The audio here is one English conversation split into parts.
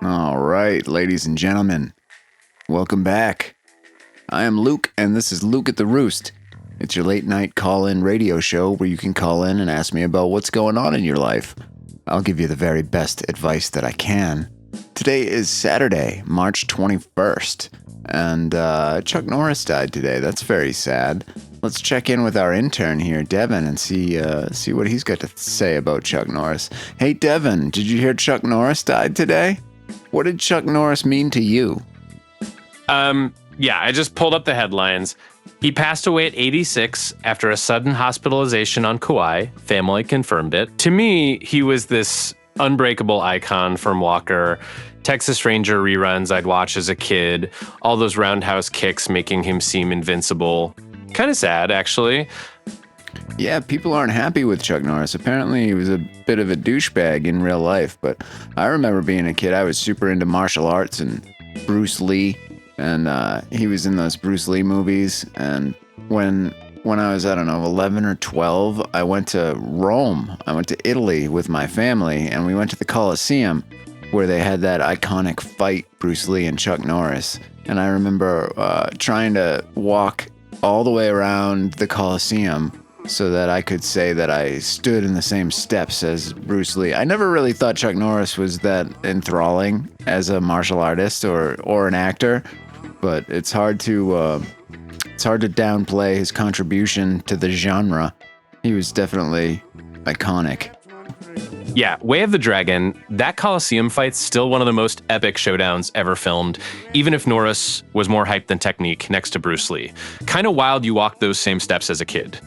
All right, ladies and gentlemen, welcome back. I am Luke, and this is Luke at the Roost. It's your late night call-in radio show where you can call in and ask me about what's going on in your life. I'll give you the very best advice that I can. Today is Saturday, March 21st, and Chuck Norris died today. That's very sad. Let's check in with our intern here, Devin, and see what he's got to say about Chuck Norris. Hey, Devin, did you hear Chuck Norris died today? What did Chuck Norris mean to you? Yeah, I just pulled up the headlines. He passed away at 86 after a sudden hospitalization on Kauai. Family confirmed it. To me, he was this unbreakable icon from Walker. Texas Ranger reruns I'd watch as a kid. All those roundhouse kicks making him seem invincible. Kind of sad, actually. Yeah, people aren't happy with Chuck Norris. Apparently, he was a bit of a douchebag in real life, but I remember being a kid, I was super into martial arts and Bruce Lee, and he was in those Bruce Lee movies, and when I was, 11 or 12, I went to Rome. I went to Italy with my family, and we went to the Colosseum, where they had that iconic fight, Bruce Lee and Chuck Norris, and I remember trying to walk all the way around the Colosseum so that I could say that I stood in the same steps as Bruce Lee. I never really thought Chuck Norris was that enthralling as a martial artist or an actor, but it's hard to downplay his contribution to the genre. He was definitely iconic. Yeah, Way of the Dragon, that Colosseum fight's still one of the most epic showdowns ever filmed, even if Norris was more hyped than technique next to Bruce Lee. Kind of wild you walked those same steps as a kid.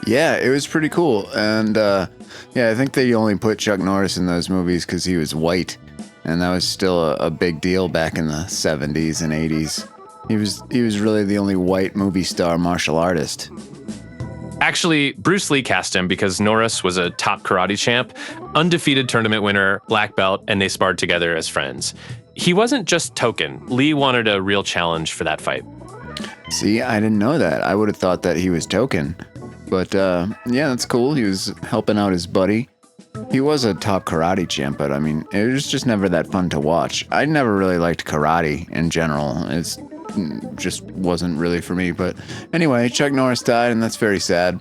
Yeah, it was pretty cool. And I think they only put Chuck Norris in those movies because he was white. And that was still a big deal back in the 70s and 80s. He was really the only white movie star martial artist. Actually, Bruce Lee cast him because Norris was a top karate champ, undefeated tournament winner, black belt, and they sparred together as friends. He wasn't just token. Lee wanted a real challenge for that fight. See, I didn't know that. I would have thought that he was token. But, yeah, that's cool. He was helping out his buddy. He was a top karate champ, but, it was just never that fun to watch. I never really liked karate in general. It's just wasn't really for me. But anyway, Chuck Norris died, and that's very sad.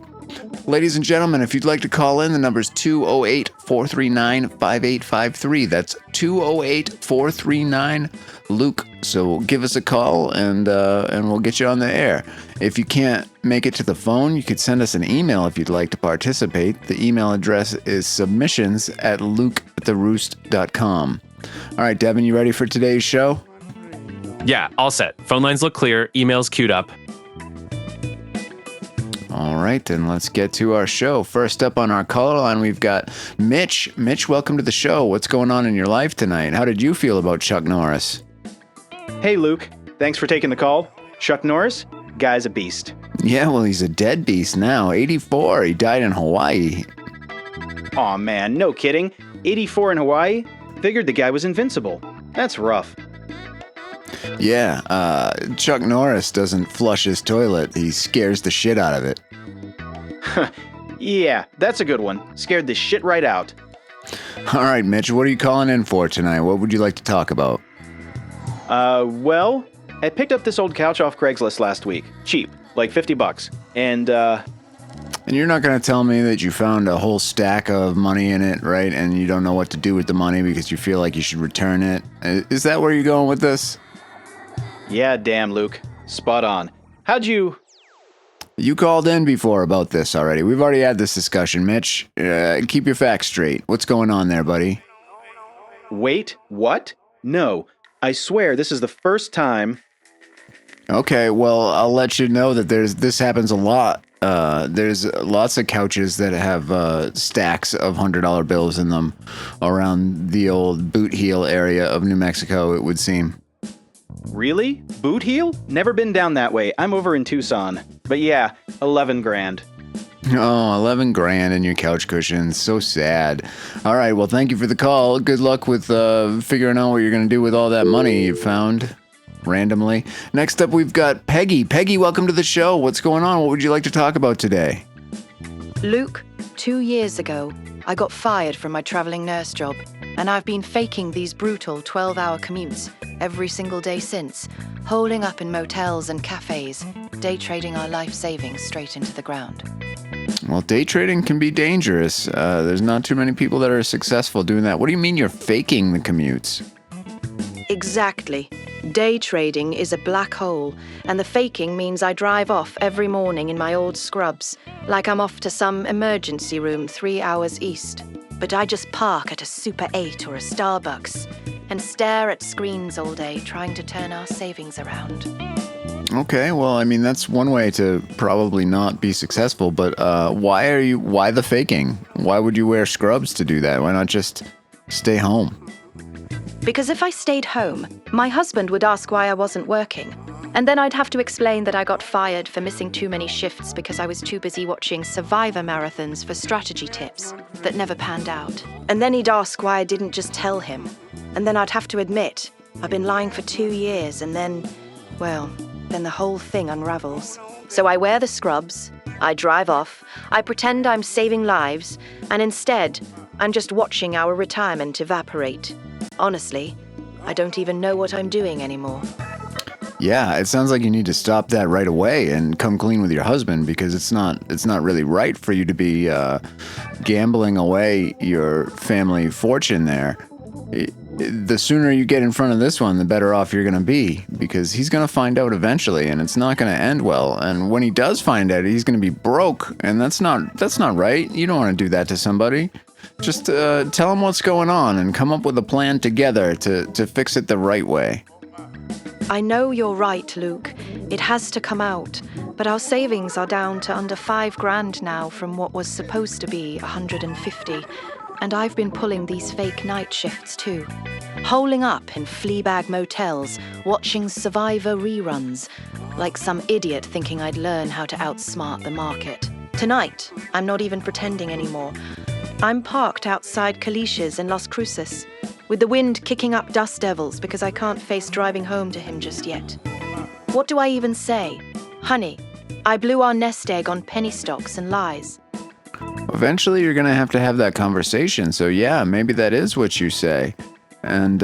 Ladies and gentlemen, if you'd like to call in, the number's 208-439-5853. That's 208-439-LUKE. So give us a call, and we'll get you on the air. If you can't make it to the phone, you could send us an email if you'd like to participate. The email address is submissions@lukeatheroost.com. All right, Devin, you ready for today's show? Yeah, all set. Phone lines look clear. Emails queued up. All right, then let's get to our show. First up on our caller line, we've got Mitch. Mitch, welcome to the show. What's going on in your life tonight? How did you feel about Chuck Norris? Hey, Luke. Thanks for taking the call. Chuck Norris, guy's a beast. Yeah, well, he's a dead beast now. 84. He died in Hawaii. Aw, man, no kidding. 84 in Hawaii? Figured the guy was invincible. That's rough. Yeah, Chuck Norris doesn't flush his toilet. He scares the shit out of it. Yeah, that's a good one. Scared the shit right out. All right, Mitch, what are you calling in for tonight? What would you like to talk about? Well, I picked up this old couch off Craigslist last week. Cheap, like $50. And you're not going to tell me that you found a whole stack of money in it, right? And you don't know what to do with the money because you feel like you should return it. Is that where you're going with this? Yeah, damn, Luke. Spot on. How'd you... You called in before about this already. We've already had this discussion, Mitch. Keep your facts straight. What's going on there, buddy? Wait, what? No, I swear this is the first time... Okay, well, I'll let you know that this happens a lot. There's lots of couches that have stacks of $100 bills in them around the old Boot Heel area of New Mexico, it would seem. Really? Boot Heel? Never been down that way. I'm over in Tucson. But yeah, 11 grand. Oh, 11 grand in your couch cushions. So sad. All right, well, thank you for the call. Good luck with figuring out what you're going to do with all that money you found randomly. Next up, we've got Peggy. Peggy, welcome to the show. What's going on? What would you like to talk about today? Luke, 2 years ago, I got fired from my traveling nurse job, and I've been faking these brutal 12-hour commutes every single day since, holing up in motels and cafes, day trading our life savings straight into the ground. Well, day trading can be dangerous. There's not too many people that are successful doing that. What do you mean you're faking the commutes? Exactly. Day trading is a black hole, and the faking means I drive off every morning in my old scrubs, like I'm off to some emergency room 3 hours east. But I just park at a Super 8 or a Starbucks and stare at screens all day trying to turn our savings around. Okay, well, I mean, that's one way to probably not be successful, but why the faking? Why would you wear scrubs to do that? Why not just stay home? Because if I stayed home, my husband would ask why I wasn't working. And then I'd have to explain that I got fired for missing too many shifts because I was too busy watching Survivor marathons for strategy tips that never panned out. And then he'd ask why I didn't just tell him. And then I'd have to admit I've been lying for 2 years, and then the whole thing unravels. So I wear the scrubs, I drive off, I pretend I'm saving lives, and instead, I'm just watching our retirement evaporate. Honestly, I don't even know what I'm doing anymore. Yeah, it sounds like you need to stop that right away and come clean with your husband, because it's not really right for you to be gambling away your family fortune there. The sooner you get in front of this one, the better off you're going to be, because he's going to find out eventually, and it's not going to end well. And when he does find out, he's going to be broke, and that's not right. You don't want to do that to somebody. Just tell him what's going on and come up with a plan together to fix it the right way. I know you're right, Luke. It has to come out. But our savings are down to under $5,000 now from what was supposed to be 150. And I've been pulling these fake night shifts too. Holing up in fleabag motels, watching Survivor reruns, like some idiot thinking I'd learn how to outsmart the market. Tonight, I'm not even pretending anymore. I'm parked outside Calicia's in Las Cruces, with the wind kicking up dust devils because I can't face driving home to him just yet. What do I even say? Honey, I blew our nest egg on penny stocks and lies. Eventually, you're going to have that conversation. So yeah, maybe that is what you say, and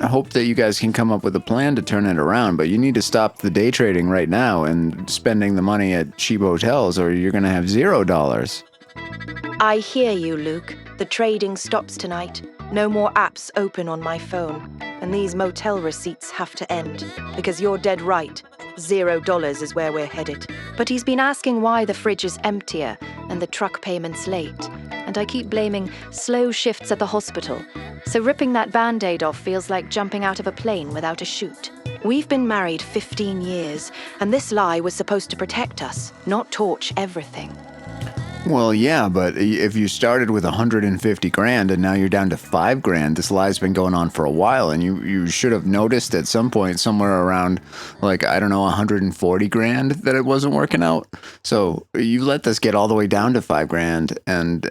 hope that you guys can come up with a plan to turn it around. But you need to stop the day trading right now and spending the money at cheap hotels, or you're going to have $0. I hear you, Luke. The trading stops tonight. No more apps open on my phone. And these motel receipts have to end. Because you're dead right. $0 is where we're headed. But he's been asking why the fridge is emptier and the truck payment's late. And I keep blaming slow shifts at the hospital. So ripping that Band-Aid off feels like jumping out of a plane without a chute. We've been married 15 years, and this lie was supposed to protect us, not torch everything. Well, yeah, but if you started with 150 grand and now you're down to 5 grand, this lie's been going on for a while, and you should have noticed at some point somewhere around, like, I don't know, 140 grand that it wasn't working out. So you let this get all the way down to 5 grand, and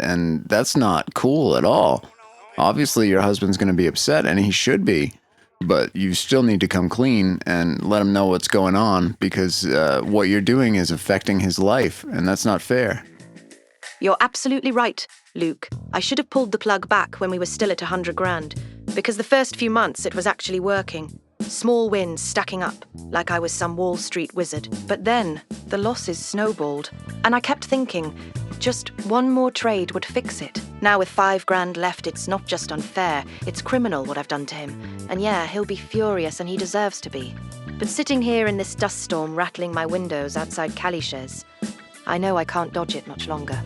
that's not cool at all. Obviously, your husband's going to be upset, and he should be. But you still need to come clean and let him know what's going on, because what you're doing is affecting his life, and that's not fair. You're absolutely right, Luke. I should have pulled the plug back when we were still at 100 grand, because the first few months it was actually working. Small wins stacking up, like I was some Wall Street wizard. But then, the losses snowballed, and I kept thinking, just one more trade would fix it. Now with 5 grand left, it's not just unfair, it's criminal what I've done to him. And yeah, he'll be furious, and he deserves to be. But sitting here in this dust storm rattling my windows outside Calicia's, I know I can't dodge it much longer.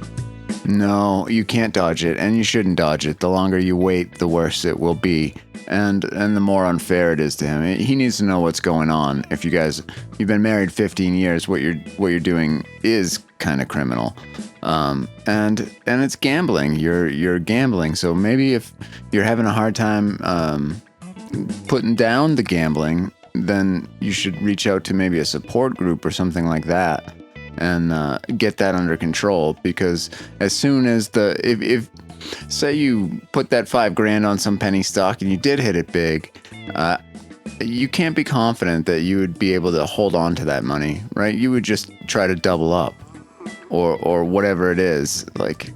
No, you can't dodge it, and you shouldn't dodge it. The longer you wait, the worse it will be, and the more unfair it is to him. He needs to know what's going on. If you've been married 15 years, what you're doing is kind of criminal, and it's gambling. You're gambling. So maybe if you're having a hard time putting down the gambling, then you should reach out to maybe a support group or something like that, and get that under control. Because as soon as if say you put that 5 grand on some penny stock and you did hit it big, you can't be confident that you would be able to hold on to that money, right? You would just try to double up or whatever it is. Like,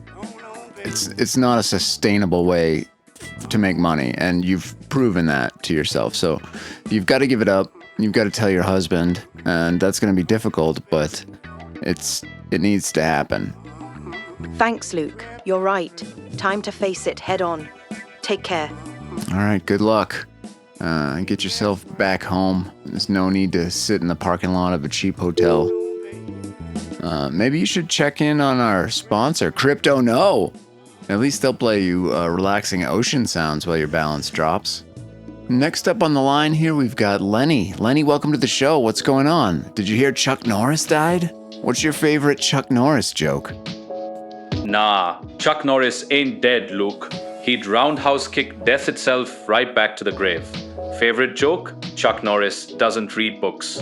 it's not a sustainable way to make money, and you've proven that to yourself. So you've got to give it up. You've got to tell your husband, and that's going to be difficult, but it needs to happen. Thanks, Luke. You're right. Time to face it head on. Take care. All right, good luck. Get yourself back home. There's no need to sit in the parking lot of a cheap hotel. Maybe you should check in on our sponsor, Crypto No. At least they'll play you relaxing ocean sounds while your balance drops. Next up on the line here, we've got Lenny. Lenny, welcome to the show. What's going on? Did you hear Chuck Norris died? What's your favorite Chuck Norris joke? Nah, Chuck Norris ain't dead, Luke. He'd roundhouse kick death itself right back to the grave. Favorite joke? Chuck Norris doesn't read books.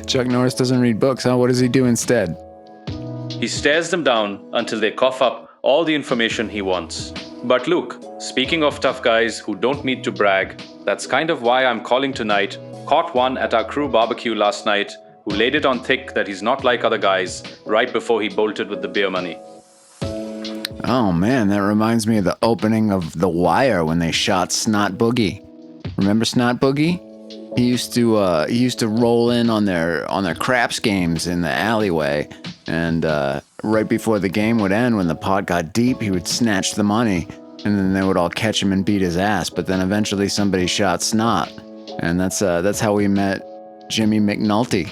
Chuck Norris doesn't read books, huh? What does he do instead? He stares them down until they cough up all the information he wants. But Luke, speaking of tough guys who don't need to brag, that's kind of why I'm calling tonight. Caught one at our crew barbecue last night who laid it on thick that he's not like other guys right before he bolted with the beer money. Oh man, that reminds me of the opening of The Wire when they shot Snot Boogie. Remember Snot Boogie? He used to roll in on their craps games in the alleyway, and right before the game would end, when the pot got deep, he would snatch the money, and then they would all catch him and beat his ass. But then eventually somebody shot Snot, and that's how we met Jimmy McNulty.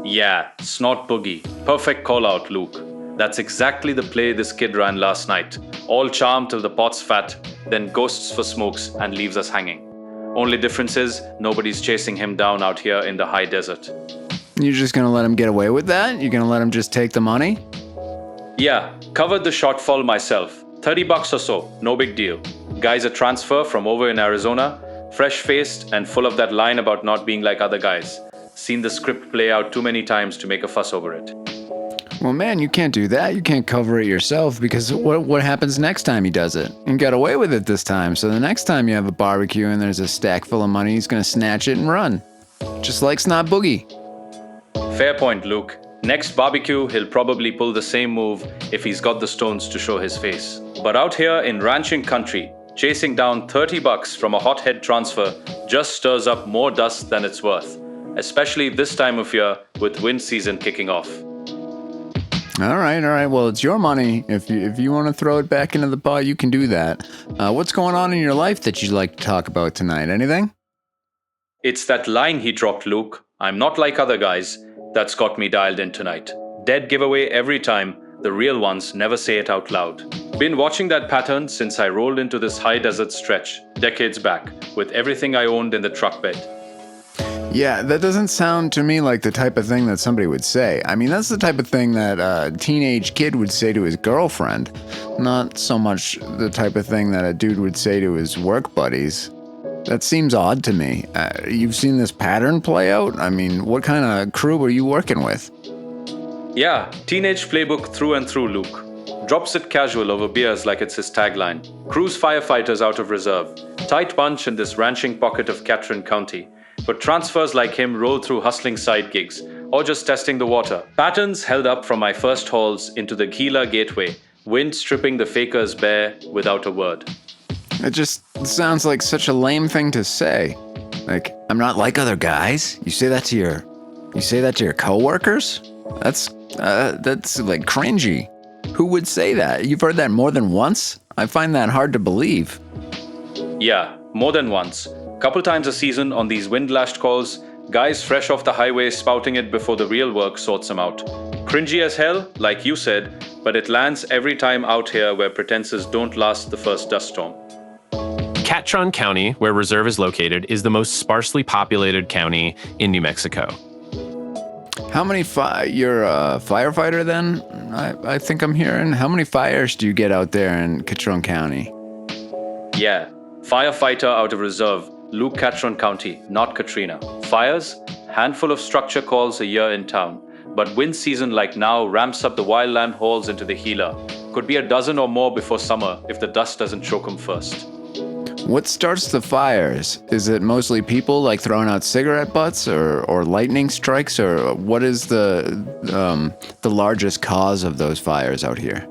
Yeah, Snot Boogie. Perfect call out, Luke. That's exactly the play this kid ran last night. All charm till the pot's fat, then ghosts for smokes and leaves us hanging. Only difference is nobody's chasing him down out here in the high desert. You're just gonna let him get away with that? You're gonna let him just take the money? Yeah, covered the shortfall myself. $30 or so, no big deal. Guy's a transfer from over in Arizona, fresh-faced and full of that line about not being like other guys. Seen the script play out too many times to make a fuss over it. Well, man, you can't do that. You can't cover it yourself, because what happens next time he does it? You got away with it this time, so the next time you have a barbecue and there's a stack full of money, he's gonna snatch it and run. Just like Snot Boogie. Fair point, Luke. Next barbecue, he'll probably pull the same move if he's got the stones to show his face. But out here in ranching country, chasing down $30 from a hothead transfer just stirs up more dust than it's worth, especially this time of year with wind season kicking off. All right. Well, it's your money. If you want to throw it back into the pot, you can do that. What's going on in your life that you'd like to talk about tonight? Anything? It's that line he dropped, Luke. I'm not like other guys. That's got me dialed in tonight. Dead giveaway every time. The real ones never say it out loud. Been watching that pattern since I rolled into this high desert stretch, decades back, with everything I owned in the truck bed. Yeah, that doesn't sound to me like the type of thing that somebody would say. I mean, that's the type of thing that a teenage kid would say to his girlfriend, not so much the type of thing that a dude would say to his work buddies. That seems odd to me. You've seen this pattern play out? I mean, what kind of crew are you working with? Yeah, teenage playbook through and through, Luke. Drops it casual over beers like it's his tagline. Cruise firefighters out of reserve. Tight bunch in this ranching pocket of Catron County. But transfers like him roll through hustling side gigs, or just testing the water. Patterns held up from my first hauls into the Gila Gateway, wind stripping the fakers bare without a word. It just sounds like such a lame thing to say. Like, I'm not like other guys. You say that to your coworkers? That's like cringy. Who would say that? You've heard that more than once? I find that hard to believe. Yeah, more than once. Couple times a season on these wind-lashed calls, guys fresh off the highway spouting it before the real work sorts them out. Cringy as hell, like you said, but it lands every time out here where pretenses don't last the first dust storm. Catron County, where Reserve is located, is the most sparsely populated county in New Mexico. How many you're a firefighter then? I think I'm hearing. How many fires do you get out there in Catron County? Yeah, firefighter out of reserve, Luke Catron County, not Katrina. Fires? Handful of structure calls a year in town. But wind season like now ramps up the wildland hauls into the Gila. Could be a dozen or more before summer if the dust doesn't choke them first. What starts the fires? Is it mostly people like throwing out cigarette butts or lightning strikes, or what is the largest cause of those fires out here?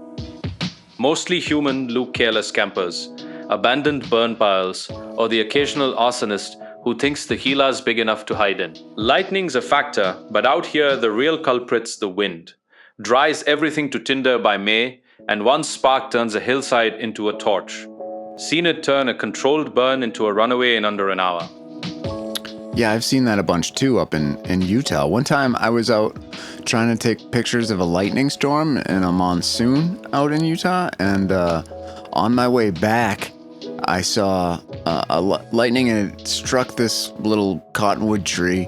Mostly human, Luke careless campers, abandoned burn piles, or the occasional arsonist who thinks the Gila's big enough to hide in. Lightning's a factor, but out here the real culprit's the wind. Dries everything to tinder by May, and one spark turns a hillside into a torch. Seen it turn a controlled burn into a runaway in under an hour. Yeah, I've seen that a bunch too up in Utah. One time I was out trying to take pictures of a lightning storm in a monsoon out in Utah, and on my way back, I saw lightning, and it struck this little cottonwood tree,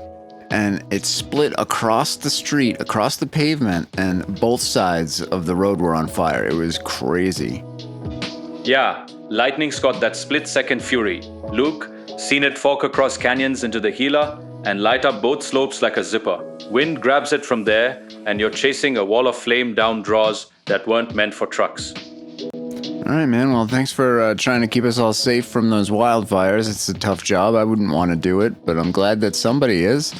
and it split across the street, across the pavement, and both sides of the road were on fire. It was crazy. Yeah, lightning's got that split-second fury. Luke, seen it fork across canyons into the Gila and light up both slopes like a zipper. Wind grabs it from there, and you're chasing a wall of flame down draws that weren't meant for trucks. All right, man. Well, thanks for trying to keep us all safe from those wildfires. It's a tough job. I wouldn't want to do it, but I'm glad that somebody is.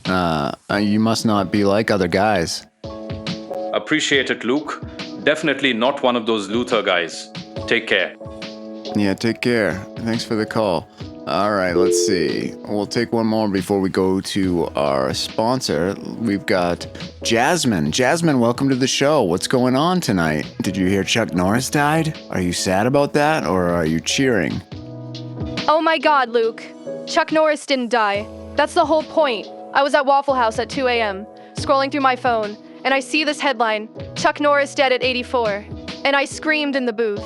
You must not be like other guys. Appreciate it, Luke. Definitely not one of those Luther guys. Take care. Yeah, take care. Thanks for the call. All right, let's see. We'll take one more before we go to our sponsor. We've got Jasmine. Jasmine, welcome to the show. What's going on tonight? Did you hear Chuck Norris died? Are you sad about that, or are you cheering? Oh my God, Luke. Chuck Norris didn't die. That's the whole point. I was at Waffle House at 2 a.m., scrolling through my phone, and I see this headline, Chuck Norris dead at 84. And I screamed in the booth.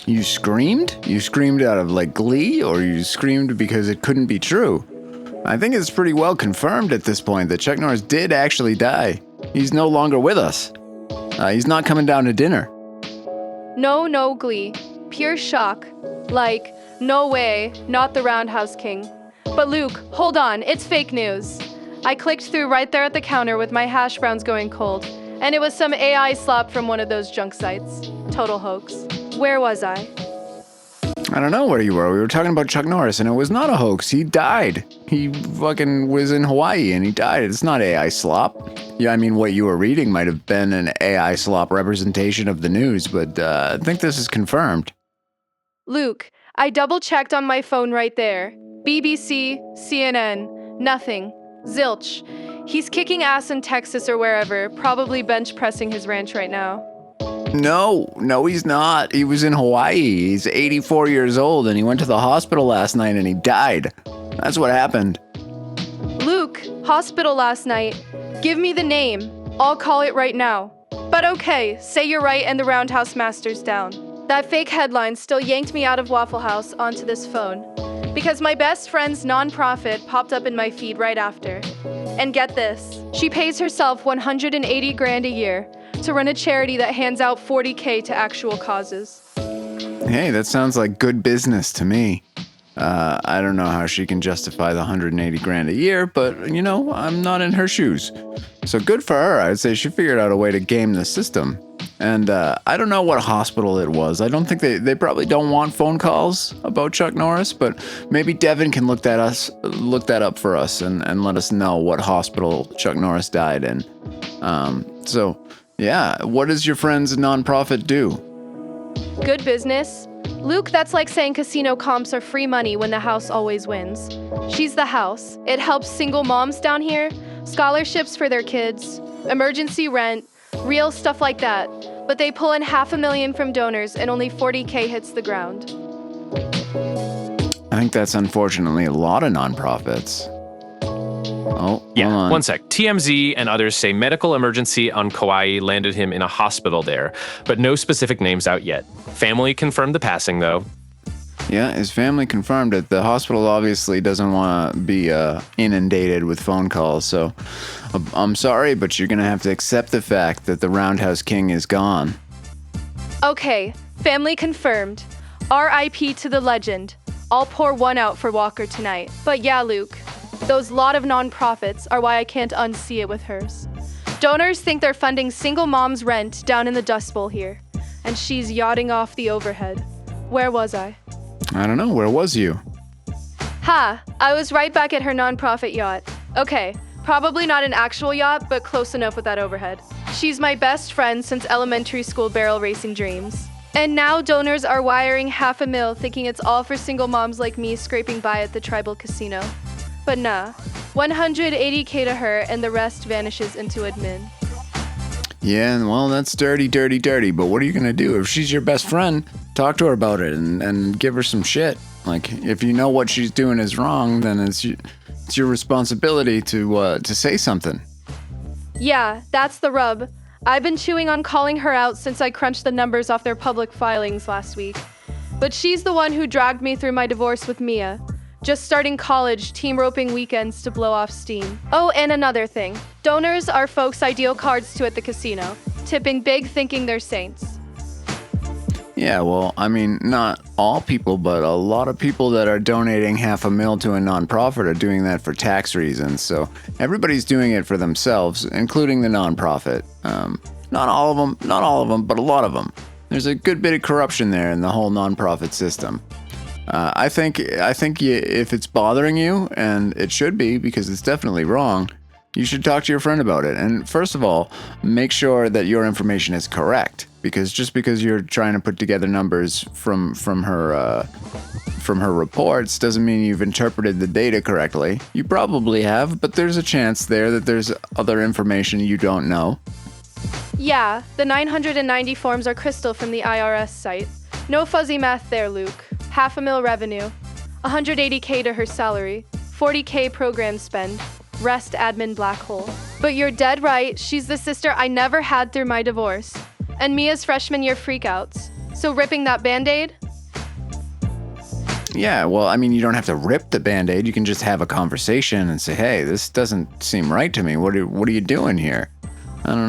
You screamed? You screamed out of, like, glee, or you screamed because it couldn't be true? I think it's pretty well confirmed at this point that Chuck Norris did actually die. He's no longer with us. He's not coming down to dinner. No glee. Pure shock. Like, no way, not the Roundhouse King. But Luke, hold on, it's fake news. I clicked through right there at the counter with my hash browns going cold, and it was some AI slop from one of those junk sites. Total hoax. Where was I? I don't know where you were. We were talking about Chuck Norris, and it was not a hoax. He died. He fucking was in Hawaii, and he died. It's not AI slop. Yeah, I mean, what you were reading might have been an AI slop representation of the news, but I think this is confirmed. Luke, I double-checked on my phone right there. BBC, CNN, nothing. Zilch. He's kicking ass in Texas or wherever, probably bench pressing his ranch right now. No, he's not. He was in Hawaii. He's 84 years old, and he went to the hospital last night, and he died. That's what happened. Luke, hospital last night. Give me the name. I'll call it right now. But okay, say you're right and the Roundhouse Master's down. That fake headline still yanked me out of Waffle House onto this phone. Because my best friend's nonprofit popped up in my feed right after. And get this, she pays herself $180,000 a year to run a charity that hands out $40,000 to actual causes. Hey, that sounds like good business to me. I don't know how she can justify the $180,000 a year, but, you know, I'm not in her shoes. So good for her. I'd say she figured out a way to game the system. And I don't know what hospital it was. I don't think they probably don't want phone calls about Chuck Norris, but maybe Devin can look that up for us and let us know what hospital Chuck Norris died in. So, yeah, what does your friend's nonprofit do? Good business. Luke, that's like saying casino comps are free money when the house always wins. She's the house. It helps single moms down here, scholarships for their kids, emergency rent, real stuff like that. But they pull in $500,000 from donors and only $40,000 hits the ground. I think that's unfortunately a lot of nonprofits. Oh, Yeah, hold on. one sec. TMZ and others say medical emergency on Kauai landed him in a hospital there, but no specific names out yet. Family confirmed the passing, though. Yeah, his family confirmed it. The hospital obviously doesn't want to be inundated with phone calls, so I'm sorry, but you're going to have to accept the fact that the Roundhouse King is gone. Okay, family confirmed. R.I.P. to the legend. I'll pour one out for Walker tonight. But yeah, Luke, those lot of nonprofits are why I can't unsee it with hers. Donors think they're funding single mom's rent down in the Dust Bowl here, and she's yachting off the overhead. Where was I? I don't know, where was you? Ha! I was right back at her nonprofit yacht. Okay, Probably not an actual yacht, but close enough with that overhead. She's my best friend since elementary school barrel racing dreams. And now donors are wiring $500,000 thinking it's all for single moms like me scraping by at the tribal casino. But nah, $180K to her and the rest vanishes into admin. Yeah, well, that's dirty, dirty, dirty. But what are you going to do? If she's your best friend, talk to her about it and give her some shit. Like, if you know what she's doing is wrong, then it's your responsibility to say something. Yeah, that's the rub. I've been chewing on calling her out since I crunched the numbers off their public filings last week. But she's the one who dragged me through my divorce with Mia. Just starting college, team roping weekends to blow off steam. Oh, and another thing. Donors are folks I deal cards to at the casino, tipping big thinking they're saints. Yeah, well, I mean, not all people, but a lot of people that are donating $500,000 to a nonprofit are doing that for tax reasons. So everybody's doing it for themselves, including the nonprofit. Not all of them, but a lot of them. There's a good bit of corruption there in the whole nonprofit system. I think if it's bothering you, and it should be because it's definitely wrong, you should talk to your friend about it. And first of all, make sure that your information is correct. Because just because you're trying to put together numbers from her reports doesn't mean you've interpreted the data correctly. You probably have, but there's a chance there that there's other information you don't know. Yeah, the 990 forms are crystal from the IRS site. No fuzzy math there, Luke. $500,000 revenue, $180K to her salary, $40K program spend, rest admin black hole. But you're dead right, she's the sister I never had through my divorce. And Mia's freshman year freakouts. So ripping that Band-Aid? Yeah, well, I mean, you don't have to rip the Band-Aid. You can just have a conversation and say, hey, this doesn't seem right to me. What are you doing here? I don't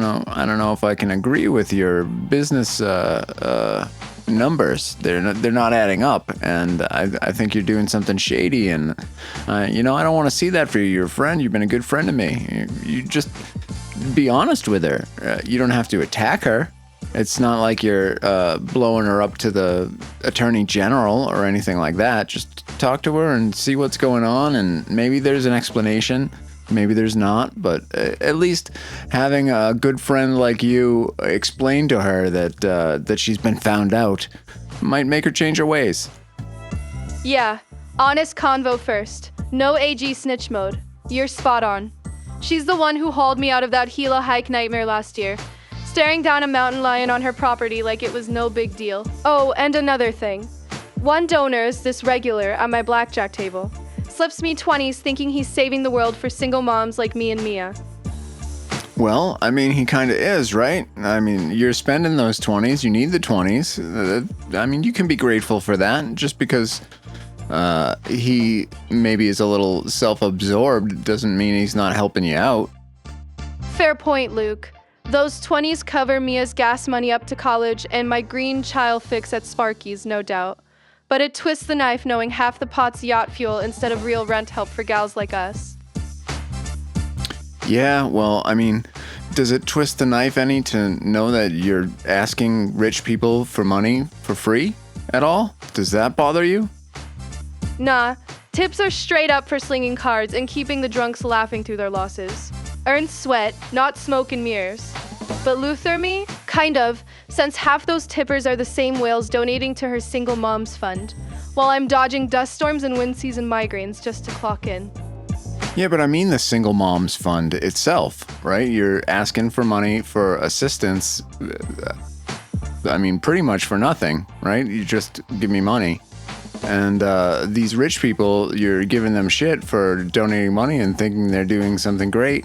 know if I can agree with your business numbers. They're not adding up, and I think you're doing something shady, and I don't want to see that for you. You're a friend. You've been a good friend to me. You just be honest with her. You don't have to attack her. It's not like you're blowing her up to the attorney general or anything like that. Just talk to her and see what's going on, and maybe there's an explanation. Maybe there's not, but at least having a good friend like you explain to her that she's been found out might make her change her ways. Yeah, honest convo first. No AG snitch mode. You're spot on. She's the one who hauled me out of that Gila hike nightmare last year, staring down a mountain lion on her property like it was no big deal. Oh, and another thing. One donor's, this regular, at my blackjack table, slips me 20s thinking he's saving the world for single moms like me and Mia. Well, I mean, he kind of is, right? I mean, you're spending those 20s. You need the 20s. I mean, you can be grateful for that. Just because he maybe is a little self-absorbed doesn't mean he's not helping you out. Fair point, Luke. Those 20s cover Mia's gas money up to college and my green child fix at Sparky's, no doubt. But it twists the knife knowing half the pot's yacht fuel instead of real rent help for gals like us. Yeah, well, I mean, does it twist the knife any to know that you're asking rich people for money for free at all? Does that bother you? Nah, tips are straight up for slinging cards and keeping the drunks laughing through their losses. Earned sweat, not smoke and mirrors. But Luther me? Kind of, since half those tippers are the same whales donating to her single moms fund, while I'm dodging dust storms and wind season migraines just to clock in. Yeah, but I mean the single moms fund itself, right? You're asking for money for assistance, I mean, pretty much for nothing, right? You just give me money. And these rich people, you're giving them shit for donating money and thinking they're doing something great.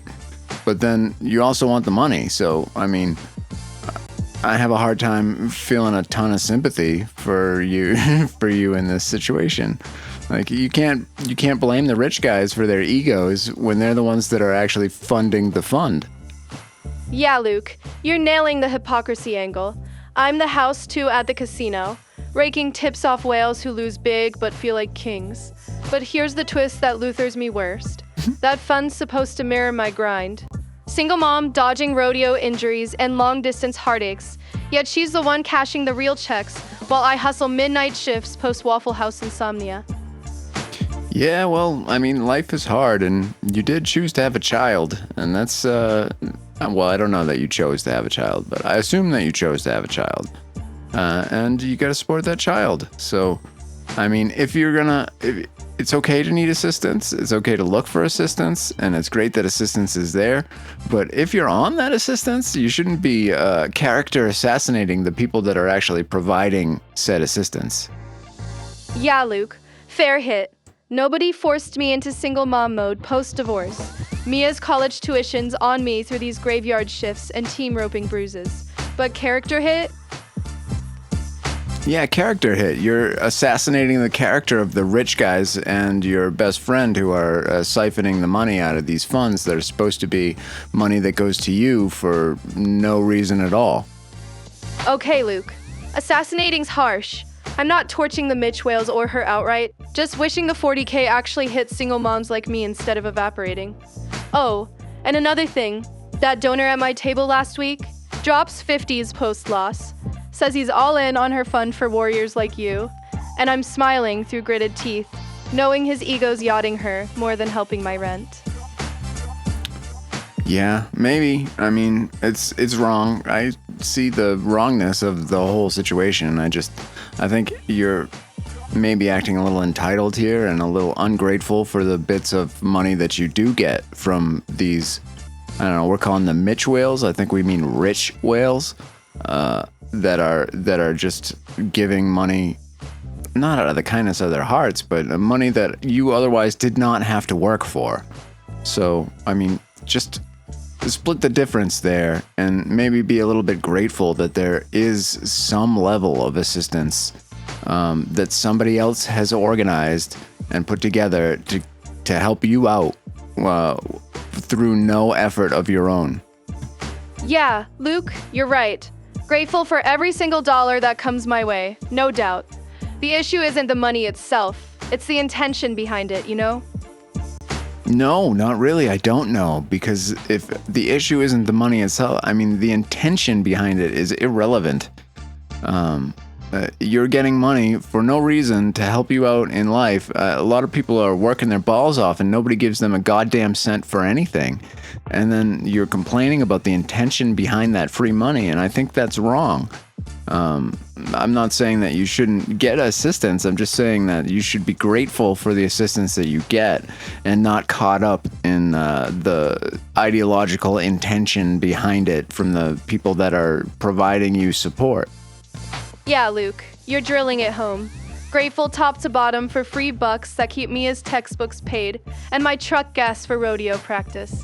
But then you also want the money. So, I mean, I have a hard time feeling a ton of sympathy for you in this situation. Like, you can't blame the rich guys for their egos when they're the ones that are actually funding the fund. Yeah, Luke, you're nailing the hypocrisy angle. I'm the house too at the casino, raking tips off whales who lose big but feel like kings. But here's the twist that Luther's me worst. That fund's supposed to mirror my grind. Single mom dodging rodeo injuries and long-distance heartaches, yet she's the one cashing the real checks while I hustle midnight shifts post Waffle House insomnia. Yeah, well, I mean, life is hard, and you did choose to have a child, and that's, well, I don't know that you chose to have a child, but I assume that you chose to have a child. And you gotta support that child. So, I mean, it's okay to need assistance, it's okay to look for assistance, and it's great that assistance is there, but if you're on that assistance, you shouldn't be character assassinating the people that are actually providing said assistance. Yeah, Luke. Fair hit. Nobody forced me into single mom mode post-divorce. Mia's college tuition's on me through these graveyard shifts and team roping bruises. But character hit? Yeah, character hit. You're assassinating the character of the rich guys and your best friend who are siphoning the money out of these funds that are supposed to be money that goes to you for no reason at all. Okay, Luke. Assassinating's harsh. I'm not torching the Mitch whales or her outright, just wishing the 40K actually hit single moms like me instead of evaporating. Oh, and another thing, that donor at my table last week drops 50s post-loss, says he's all in on her fund for warriors like you, and I'm smiling through gritted teeth, knowing his ego's yachting her more than helping my rent. Yeah, maybe. I mean, it's wrong. I see the wrongness of the whole situation. I think you're maybe acting a little entitled here and a little ungrateful for the bits of money that you do get from these, I don't know, we're calling them Mitch whales. I think we mean rich whales that are just giving money, not out of the kindness of their hearts, but money that you otherwise did not have to work for. So, I mean, just split the difference there and maybe be a little bit grateful that there is some level of assistance that somebody else has organized and put together to help you out through no effort of your own. Yeah, Luke, you're right. Grateful for every single dollar that comes my way, no doubt. The issue isn't the money itself, it's the intention behind it, you know? No, not really. I don't know, because if the issue isn't the money itself, I mean, the intention behind it is irrelevant. You're getting money for no reason to help you out in life. A lot of people are working their balls off and nobody gives them a goddamn cent for anything. And then you're complaining about the intention behind that free money, and I think that's wrong. I'm not saying that you shouldn't get assistance. I'm just saying that you should be grateful for the assistance that you get and not caught up in the ideological intention behind it from the people that are providing you support. Yeah, Luke, you're drilling it home. Grateful top to bottom for free bucks that keep Mia's textbooks paid and my truck gas for rodeo practice.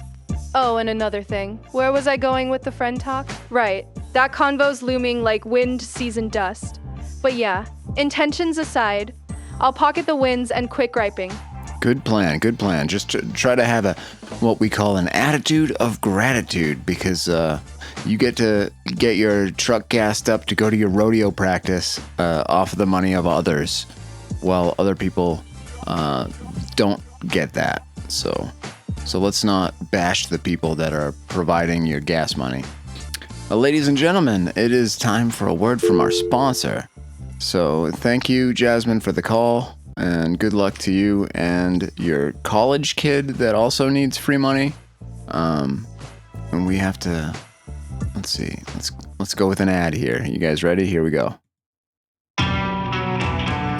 Oh, and another thing. Where was I going with the friend talk? Right. That convo's looming like wind season dust. But yeah, intentions aside, I'll pocket the wins and quit griping. Good plan, good plan. Just to try to have what we call an attitude of gratitude, because you get to get your truck gassed up to go to your rodeo practice off of the money of others, while other people don't get that. So let's not bash the people that are providing your gas money. Ladies and gentlemen, it is time for a word from our sponsor. So thank you, Jasmine, for the call, and good luck to you and your college kid that also needs free money. And we have to, let's see, let's go with an ad here. You guys ready? Here we go.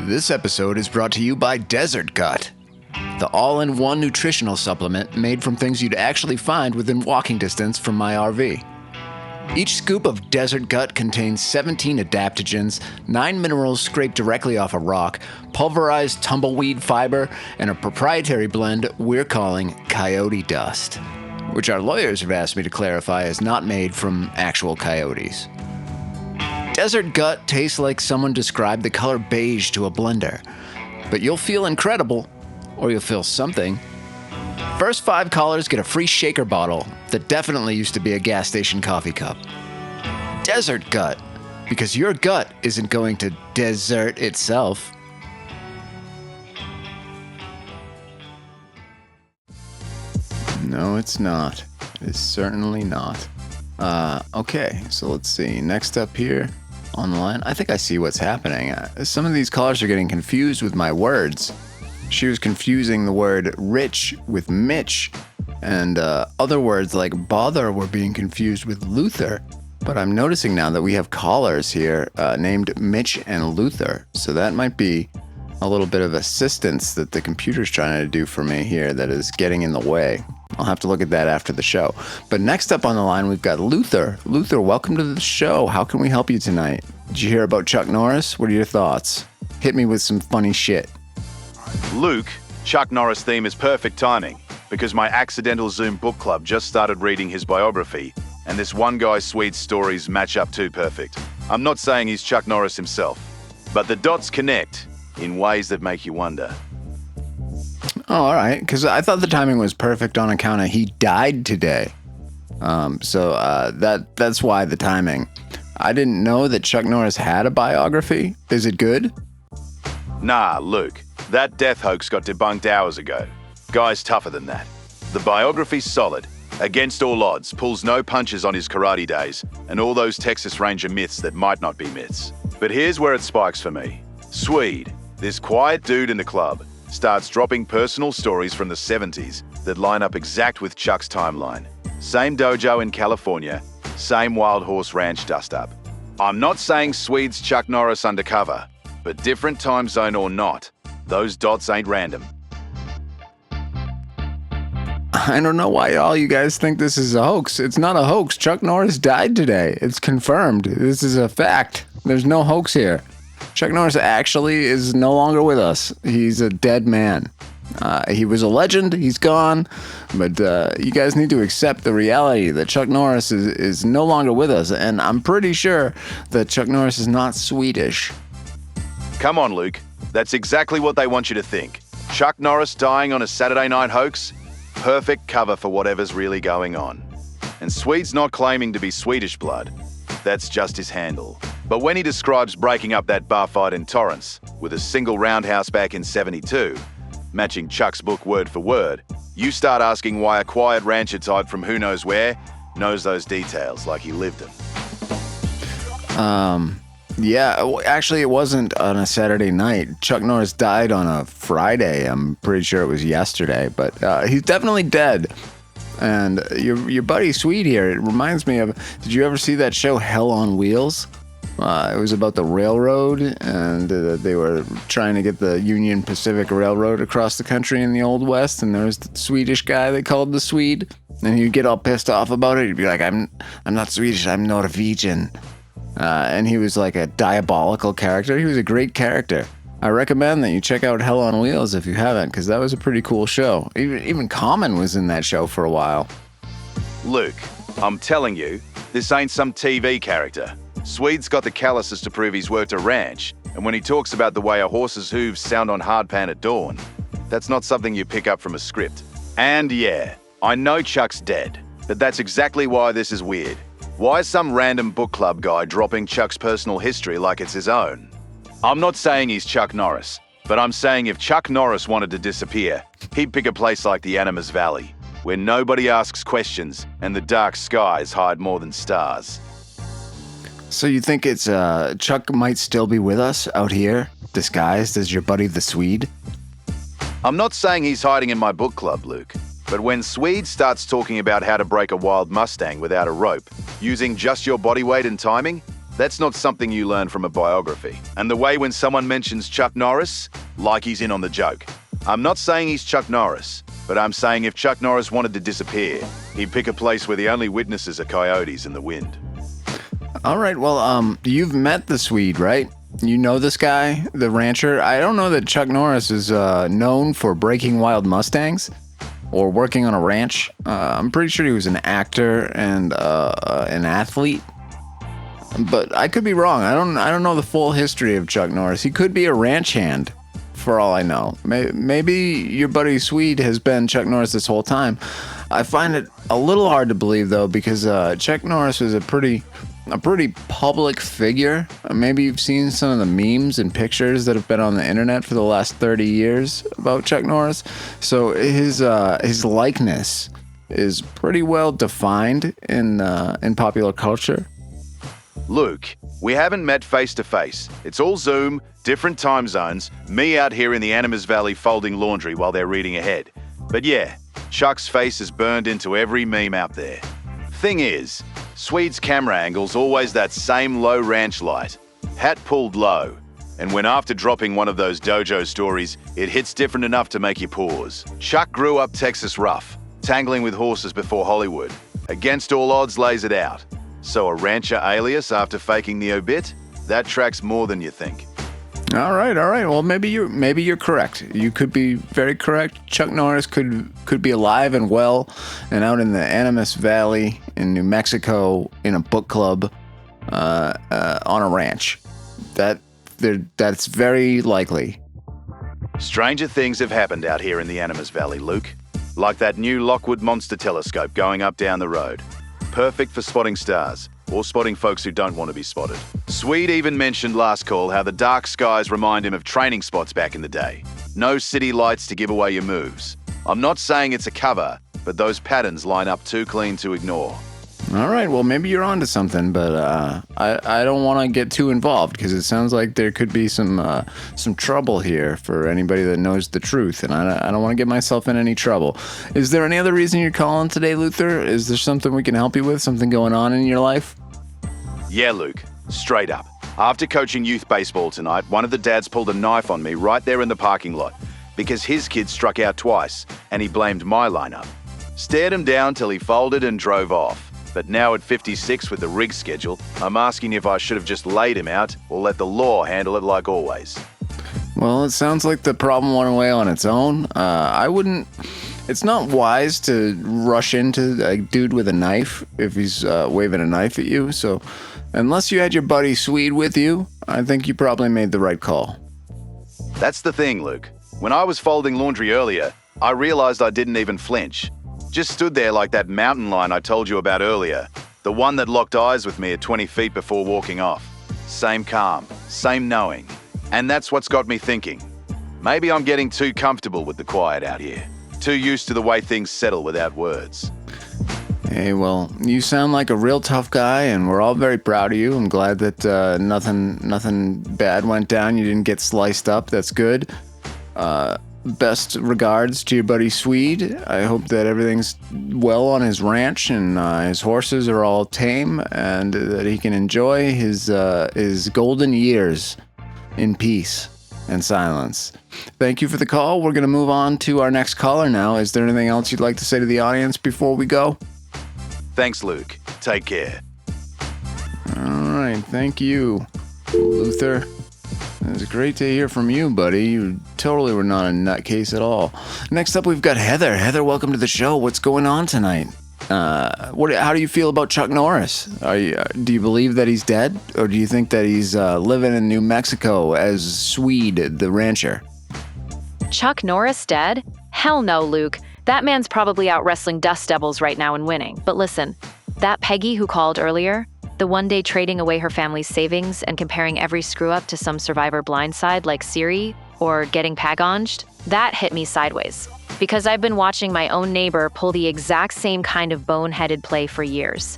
This episode is brought to you by Desert Gut, the all-in-one nutritional supplement made from things you'd actually find within walking distance from my RV. Each scoop of Desert Gut contains 17 adaptogens, 9 minerals scraped directly off a rock, pulverized tumbleweed fiber, and a proprietary blend we're calling coyote dust, which our lawyers have asked me to clarify is not made from actual coyotes. Desert Gut tastes like someone described the color beige to a blender, but you'll feel incredible, or you'll feel something. First 5 callers get a free shaker bottle that definitely used to be a gas station coffee cup. Desert Gut, because your gut isn't going to desert itself. No, it's not. It is certainly not. Okay, so let's see. Next up here on the line, I think I see what's happening. Some of these callers are getting confused with my words. she was confusing the word rich with Mitch, and other words like bother were being confused with Luther. But I'm noticing now that we have callers here named Mitch and Luther, so that might be a little bit of assistance that the computer's trying to do for me here that is getting in the way. I'll have to look at that after the show. But next up on the line, we've got Luther. Luther, welcome to the show. How can we help you tonight? Did you hear about Chuck Norris? What are your thoughts? Hit me with some funny shit. Luke, Chuck Norris theme is perfect timing because my accidental Zoom book club just started reading his biography, and this one guy's sweet stories match up too perfect. I'm not saying he's Chuck Norris himself, but the dots connect in ways that make you wonder. Oh, all right. Because I thought the timing was perfect on account of he died today. So that's why the timing. I didn't know that Chuck Norris had a biography. Is it good? Nah, Luke. That death hoax got debunked hours ago. Guy's tougher than that. The biography's solid. Against all odds, pulls no punches on his karate days, and all those Texas Ranger myths that might not be myths. But here's where it spikes for me. Swede, this quiet dude in the club, starts dropping personal stories from the 70s that line up exact with Chuck's timeline. Same dojo in California, same Wild Horse Ranch dust-up. I'm not saying Swede's Chuck Norris undercover, but different time zone or not, those dots ain't random. I don't know why all you guys think this is a hoax. It's not a hoax. Chuck Norris died today. It's confirmed. This is a fact. There's no hoax here. Chuck Norris actually is no longer with us. He's a dead man. He was a legend. He's gone. But you guys need to accept the reality that Chuck Norris is no longer with us. And I'm pretty sure that Chuck Norris is not Swedish. Come on, Luke. That's exactly what they want you to think. Chuck Norris dying on a Saturday night hoax? Perfect cover for whatever's really going on. And Swede's not claiming to be Swedish blood. That's just his handle. But when he describes breaking up that bar fight in Torrance with a single roundhouse back in 72, matching Chuck's book word for word, you start asking why a quiet rancher type from who knows where knows those details like he lived them. Yeah, actually it wasn't on a Saturday night. Chuck Norris died on a Friday. I'm pretty sure it was yesterday, but he's definitely dead. And your buddy Swede here, it reminds me of, did you ever see that show Hell on Wheels? It was about the railroad, and they were trying to get the Union Pacific Railroad across the country in the Old West, and there was the Swedish guy they called the Swede, and he'd get all pissed off about it. He'd be like, I'm not Swedish, I'm Norwegian. And he was like a diabolical character. He was a great character. I recommend that you check out Hell on Wheels if you haven't, because that was a pretty cool show. Even Common was in that show for a while. Luke, I'm telling you, this ain't some TV character. Swede's got the calluses to prove he's worked a ranch, and when he talks about the way a horse's hooves sound on hardpan at dawn, that's not something you pick up from a script. And yeah, I know Chuck's dead, but that's exactly why this is weird. Why is some random book club guy dropping Chuck's personal history like it's his own? I'm not saying he's Chuck Norris, but I'm saying if Chuck Norris wanted to disappear, he'd pick a place like the Animas Valley, where nobody asks questions and the dark skies hide more than stars. So you think it's Chuck might still be with us out here, disguised as your buddy the Swede? I'm not saying he's hiding in my book club, Luke. But when Swede starts talking about how to break a wild Mustang without a rope, using just your body weight and timing, that's not something you learn from a biography. And the way when someone mentions Chuck Norris, like he's in on the joke. I'm not saying he's Chuck Norris, but I'm saying if Chuck Norris wanted to disappear, he'd pick a place where the only witnesses are coyotes in the wind. All right, well, you've met the Swede, right? You know this guy, the rancher? I don't know that Chuck Norris is known for breaking wild Mustangs or working on a ranch. I'm pretty sure he was an actor and an athlete. But I could be wrong. I don't know the full history of Chuck Norris. He could be a ranch hand, for all I know. Maybe your buddy Swede has been Chuck Norris this whole time. I find it a little hard to believe, though, because Chuck Norris was a pretty public figure. Maybe you've seen some of the memes and pictures that have been on the internet for the last 30 years about Chuck Norris. So his likeness is pretty well defined in popular culture. Luke, we haven't met face to face. It's all Zoom, Different time zones, me out here in the Animas Valley folding laundry while they're reading ahead. But yeah, Chuck's face is burned into every meme out there. Thing is, Swede's camera angle's always that same low ranch light, hat pulled low, and when after dropping one of those dojo stories, it hits different enough to make you pause. Chuck grew up Texas rough, tangling with horses before Hollywood. Against all odds lays it out. So a rancher alias after faking the obit? That tracks more than you think. All right. Well, maybe you're correct. You could be very correct. Chuck Norris could be alive and well, and out in the Animas Valley in New Mexico in a book club, on a ranch. That's very likely. Stranger things have happened out here in the Animas Valley, Luke. Like that new Lockwood Monster telescope going up down the road. Perfect for spotting stars, or spotting folks who don't want to be spotted. Swede even mentioned last call how the dark skies remind him of training spots back in the day. No city lights to give away your moves. I'm not saying it's a cover, but those patterns line up too clean to ignore. All right, well, maybe you're onto something, but I don't want to get too involved because it sounds like there could be some trouble here for anybody that knows the truth, and I don't want to get myself in any trouble. Is there any other reason you're calling today, Luther? Is there something we can help you with, something going on in your life? Yeah, Luke, straight up. After coaching youth baseball tonight, one of the dads pulled a knife on me right there in the parking lot because his kid struck out twice, and he blamed my lineup. Stared him down till he folded and drove off. But now at 56 with the rig schedule, I'm asking if I should have just laid him out or let the law handle it like always. Well, it sounds like the problem went away on its own. I wouldn't... It's not wise to rush into a dude with a knife if he's waving a knife at you. So unless you had your buddy Swede with you, I think you probably made the right call. That's the thing, Luke. When I was folding laundry earlier, I realized I didn't even flinch. Just stood there like that mountain lion I told you about earlier, the one that locked eyes with me at 20 feet before walking off. Same calm, same knowing. And that's what's got me thinking. Maybe I'm getting too comfortable with the quiet out here. Too used to the way things settle without words. Hey, well, you sound like a real tough guy, and we're all very proud of you. I'm glad that nothing bad went down. You didn't get sliced up. That's good. Best regards to your buddy Swede. I hope that everything's well on his ranch and his horses are all tame and that he can enjoy his golden years in peace and silence. Thank you for the call. We're going to move on to our next caller now. Is there anything else you'd like to say to the audience before we go? Thanks, Luke. Take care. All right. Thank you, Luther. It was great to hear from you, buddy. You totally were not a nutcase at all. Next up, we've got Heather. Heather, welcome to the show. What's going on tonight? How do you feel about Chuck Norris? Do you believe that he's dead, or do you think that he's living in New Mexico as Swede, the rancher? Chuck Norris dead? Hell no, Luke. That man's probably out wrestling dust devils right now and winning. But listen, that Peggy who called earlier, the one day trading away her family's savings and comparing every screw-up to some survivor blindside like Siri or getting pagonged, that hit me sideways. Because I've been watching my own neighbor pull the exact same kind of boneheaded play for years.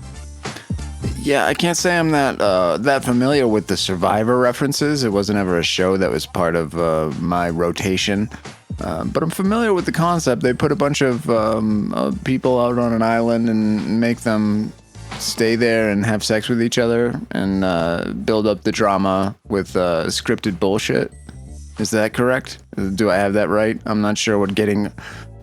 Yeah, I can't say I'm that familiar with the Survivor references. It wasn't ever a show that was part of my rotation. But I'm familiar with the concept. They put a bunch of people out on an island and make them stay there and have sex with each other and build up the drama with scripted bullshit. Is that correct? Do I have that right? I'm not sure what getting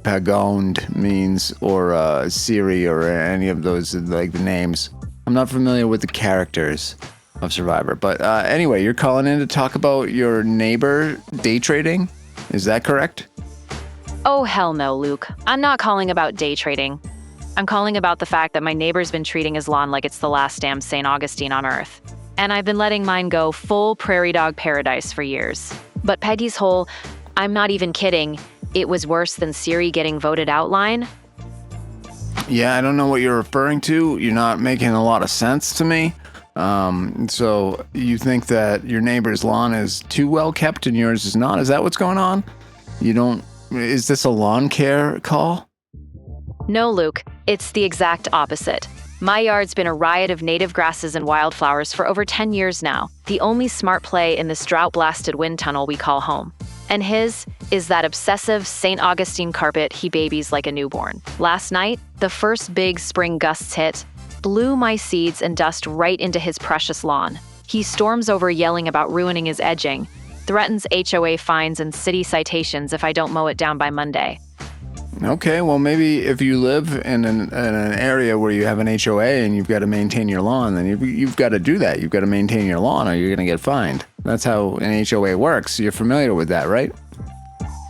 pagoned means or Siri or any of those, like the names. I'm not familiar with the characters of Survivor. But anyway, you're calling in to talk about your neighbor day trading? Is that correct? Oh, hell no, Luke. I'm not calling about day trading. I'm calling about the fact that my neighbor's been treating his lawn like it's the last damn St. Augustine on Earth. And I've been letting mine go full prairie dog paradise for years. But Peggy's whole, I'm not even kidding, it was worse than Siri getting voted out line. Yeah, I don't know what you're referring to. You're not making a lot of sense to me. So you think that your neighbor's lawn is too well kept and yours is not? Is that what's going on? Is this a lawn care call? No, Luke, it's the exact opposite. My yard's been a riot of native grasses and wildflowers for over 10 years now, the only smart play in this drought-blasted wind tunnel we call home. And his is that obsessive St. Augustine carpet he babies like a newborn. Last night, the first big spring gusts hit, blew my seeds and dust right into his precious lawn. He storms over yelling about ruining his edging, threatens HOA fines and city citations if I don't mow it down by Monday. Okay, well, maybe if you live in an area where you have an HOA and you've got to maintain your lawn, then you've got to do that. You've got to maintain your lawn or you're going to get fined. That's how an HOA works. You're familiar with that, right?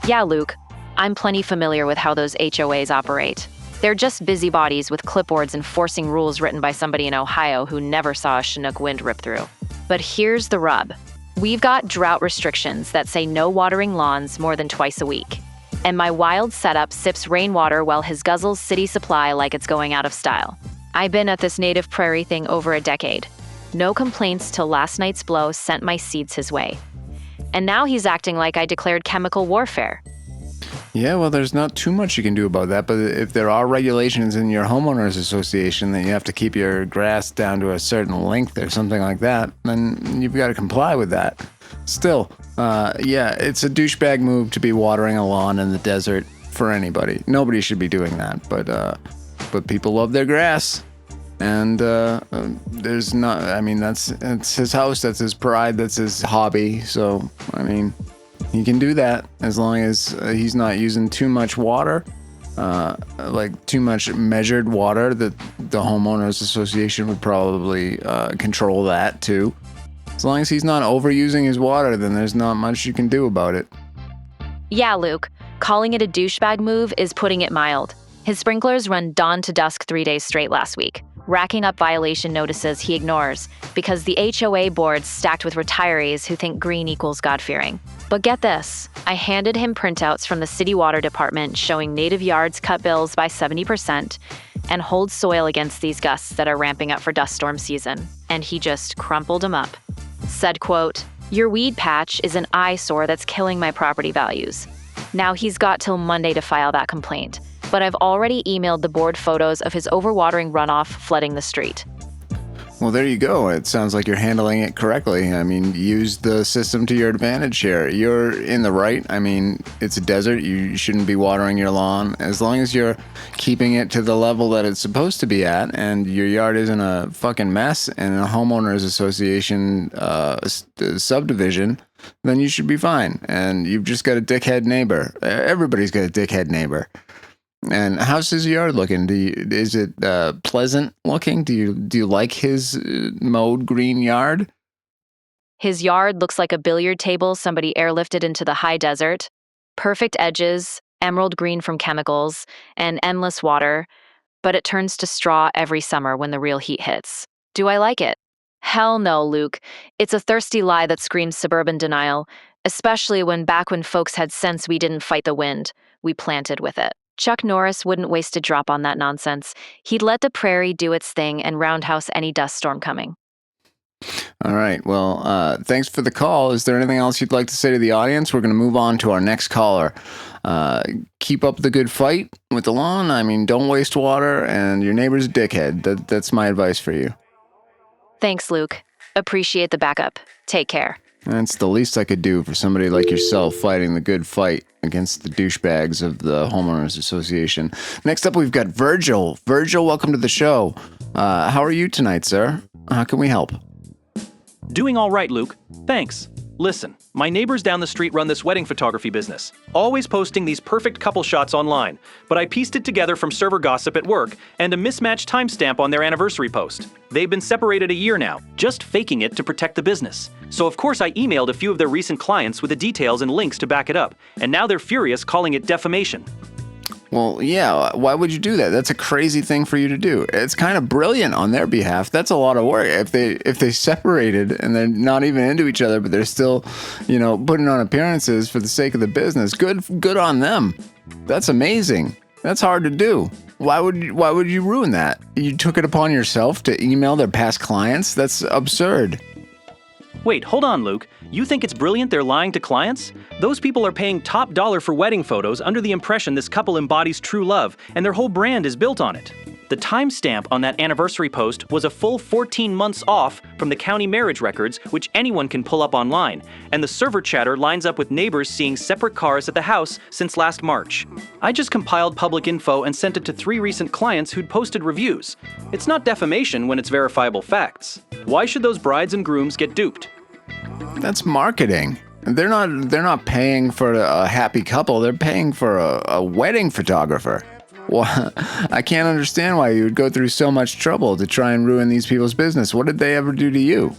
Yeah, Luke. I'm plenty familiar with how those HOAs operate. They're just busybodies with clipboards enforcing rules written by somebody in Ohio who never saw a Chinook wind rip through. But here's the rub. We've got drought restrictions that say no watering lawns more than twice a week. And my wild setup sips rainwater while his guzzles city supply like it's going out of style. I've been at this native prairie thing over a decade. No complaints till last night's blow sent my seeds his way. And now he's acting like I declared chemical warfare. Yeah, well, there's not too much you can do about that, but if there are regulations in your homeowners association that you have to keep your grass down to a certain length or something like that, then you've got to comply with that. Still, yeah, it's a douchebag move to be watering a lawn in the desert for anybody. Nobody should be doing that, but people love their grass. And there's not, I mean, it's his house, that's his pride, that's his hobby. So, I mean, he can do that as long as he's not using too much water, like too much measured water. That the homeowners association would probably control that too. As long as he's not overusing his water, then there's not much you can do about it. Yeah, Luke. Calling it a douchebag move is putting it mild. His sprinklers run dawn to dusk 3 days straight last week, racking up violation notices he ignores because the HOA board's stacked with retirees who think green equals God-fearing. But get this, I handed him printouts from the city water department showing native yards cut bills by 70% and hold soil against these gusts that are ramping up for dust storm season. And he just crumpled them up. Said, quote, "Your weed patch is an eyesore that's killing my property values." Now he's got till Monday to file that complaint, but I've already emailed the board photos of his overwatering runoff flooding the street. Well, there you go. It sounds like you're handling it correctly. I mean, use the system to your advantage here. You're in the right. I mean, it's a desert. You shouldn't be watering your lawn. As long as you're keeping it to the level that it's supposed to be at and your yard isn't a fucking mess in a homeowners association subdivision, then you should be fine. And you've just got a dickhead neighbor. Everybody's got a dickhead neighbor. And how's his yard looking? Is it pleasant looking? Do you like his mowed green yard? His yard looks like a billiard table somebody airlifted into the high desert. Perfect edges, emerald green from chemicals, and endless water, but it turns to straw every summer when the real heat hits. Do I like it? Hell no, Luke. It's a thirsty lie that screams suburban denial, especially back when folks had sense we didn't fight the wind. We planted with it. Chuck Norris wouldn't waste a drop on that nonsense. He'd let the prairie do its thing and roundhouse any dust storm coming. All right. Well, thanks for the call. Is there anything else you'd like to say to the audience? We're going to move on to our next caller. Keep up the good fight with the lawn. I mean, don't waste water, and your neighbor's a dickhead. That's my advice for you. Thanks, Luke. Appreciate the backup. Take care. That's the least I could do for somebody like yourself fighting the good fight against the douchebags of the homeowners association. Next up, we've got Virgil. Virgil, welcome to the show. How are you tonight, sir? How can we help? Doing all right, Luke. Thanks. Listen, my neighbors down the street run this wedding photography business, always posting these perfect couple shots online, but I pieced it together from server gossip at work and a mismatched timestamp on their anniversary post. They've been separated a year now, just faking it to protect the business. So of course I emailed a few of their recent clients with the details and links to back it up, and now they're furious, calling it defamation. Well, yeah, why would you do that? That's a crazy thing for you to do. It's kind of brilliant on their behalf. That's a lot of work. If they separated and they're not even into each other, but they're still, putting on appearances for the sake of the business, good on them. That's amazing. That's hard to do. Why would you ruin that? You took it upon yourself to email their past clients? That's absurd. Wait, hold on, Luke. You think it's brilliant they're lying to clients? Those people are paying top dollar for wedding photos under the impression this couple embodies true love, and their whole brand is built on it. The timestamp on that anniversary post was a full 14 months off from the county marriage records, which anyone can pull up online, and the server chatter lines up with neighbors seeing separate cars at the house since last March. I just compiled public info and sent it to 3 recent clients who'd posted reviews. It's not defamation when it's verifiable facts. Why should those brides and grooms get duped? That's marketing. They're not paying for a happy couple. They're paying for a wedding photographer. Well, I can't understand why you would go through so much trouble to try and ruin these people's business. What did they ever do to you?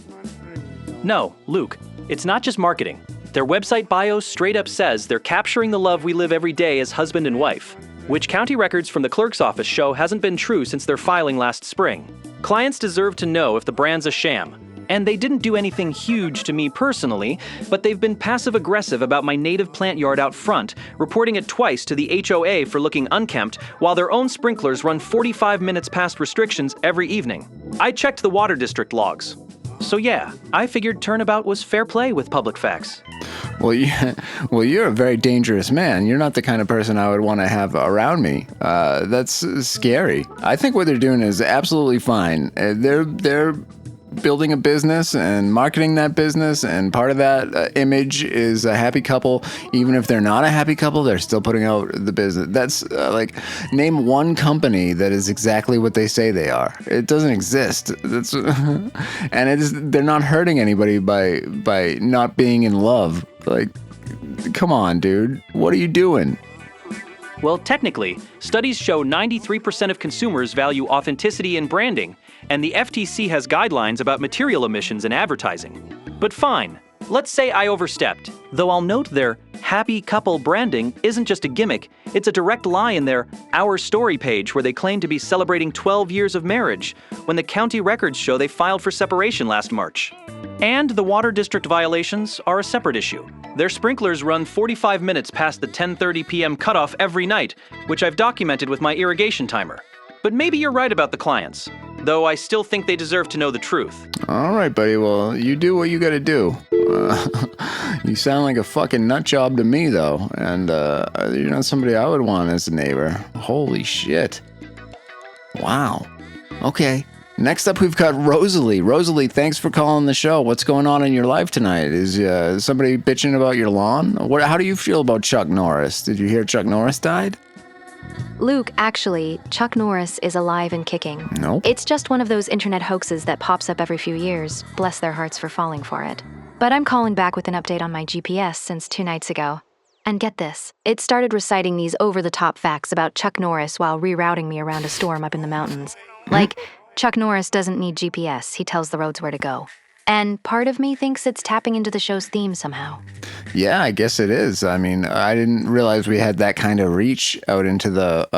No, Luke, it's not just marketing. Their website bio straight up says they're capturing the love we live every day as husband and wife, which county records from the clerk's office show hasn't been true since their filing last spring. Clients deserve to know if the brand's a sham. And they didn't do anything huge to me personally, but they've been passive-aggressive about my native plant yard out front, reporting it twice to the HOA for looking unkempt, while their own sprinklers run 45 minutes past restrictions every evening. I checked the water district logs. So yeah, I figured turnabout was fair play with public facts. Well, you're a very dangerous man. You're not the kind of person I would want to have around me. That's scary. I think what they're doing is absolutely fine. They're building a business and marketing that business, and part of that image is a happy couple. Even if they're not a happy couple, they're still putting out the business. That's name one company that is exactly what they say they are. It doesn't exist. That's and they're not hurting anybody by not being in love. Like, come on, dude. What are you doing? Well, technically, studies show 93% of consumers value authenticity in branding, and the FTC has guidelines about material emissions in advertising. But fine, let's say I overstepped, though I'll note their happy couple branding isn't just a gimmick, it's a direct lie in their Our Story page where they claim to be celebrating 12 years of marriage, when the county records show they filed for separation last March. And the water district violations are a separate issue. Their sprinklers run 45 minutes past the 10:30 p.m. cutoff every night, which I've documented with my irrigation timer. But maybe you're right about the clients, though I still think they deserve to know the truth. All right, buddy. Well, you do what you gotta do. You sound like a fucking nut job to me, though, and you're not somebody I would want as a neighbor. Holy shit. Wow. Okay. Next up, we've got Rosalie. Rosalie, thanks for calling the show. What's going on in your life tonight? Is somebody bitching about your lawn? How do you feel about Chuck Norris? Did you hear Chuck Norris died? Luke, actually, Chuck Norris is alive and kicking. Nope. It's just one of those internet hoaxes that pops up every few years. Bless their hearts for falling for it. But I'm calling back with an update on my GPS since 2 nights ago. And get this, it started reciting these over-the-top facts about Chuck Norris while rerouting me around a storm up in the mountains. Like, Chuck Norris doesn't need GPS, he tells the roads where to go. And part of me thinks it's tapping into the show's theme somehow. Yeah, I guess it is. I mean, I didn't realize we had that kind of reach out into the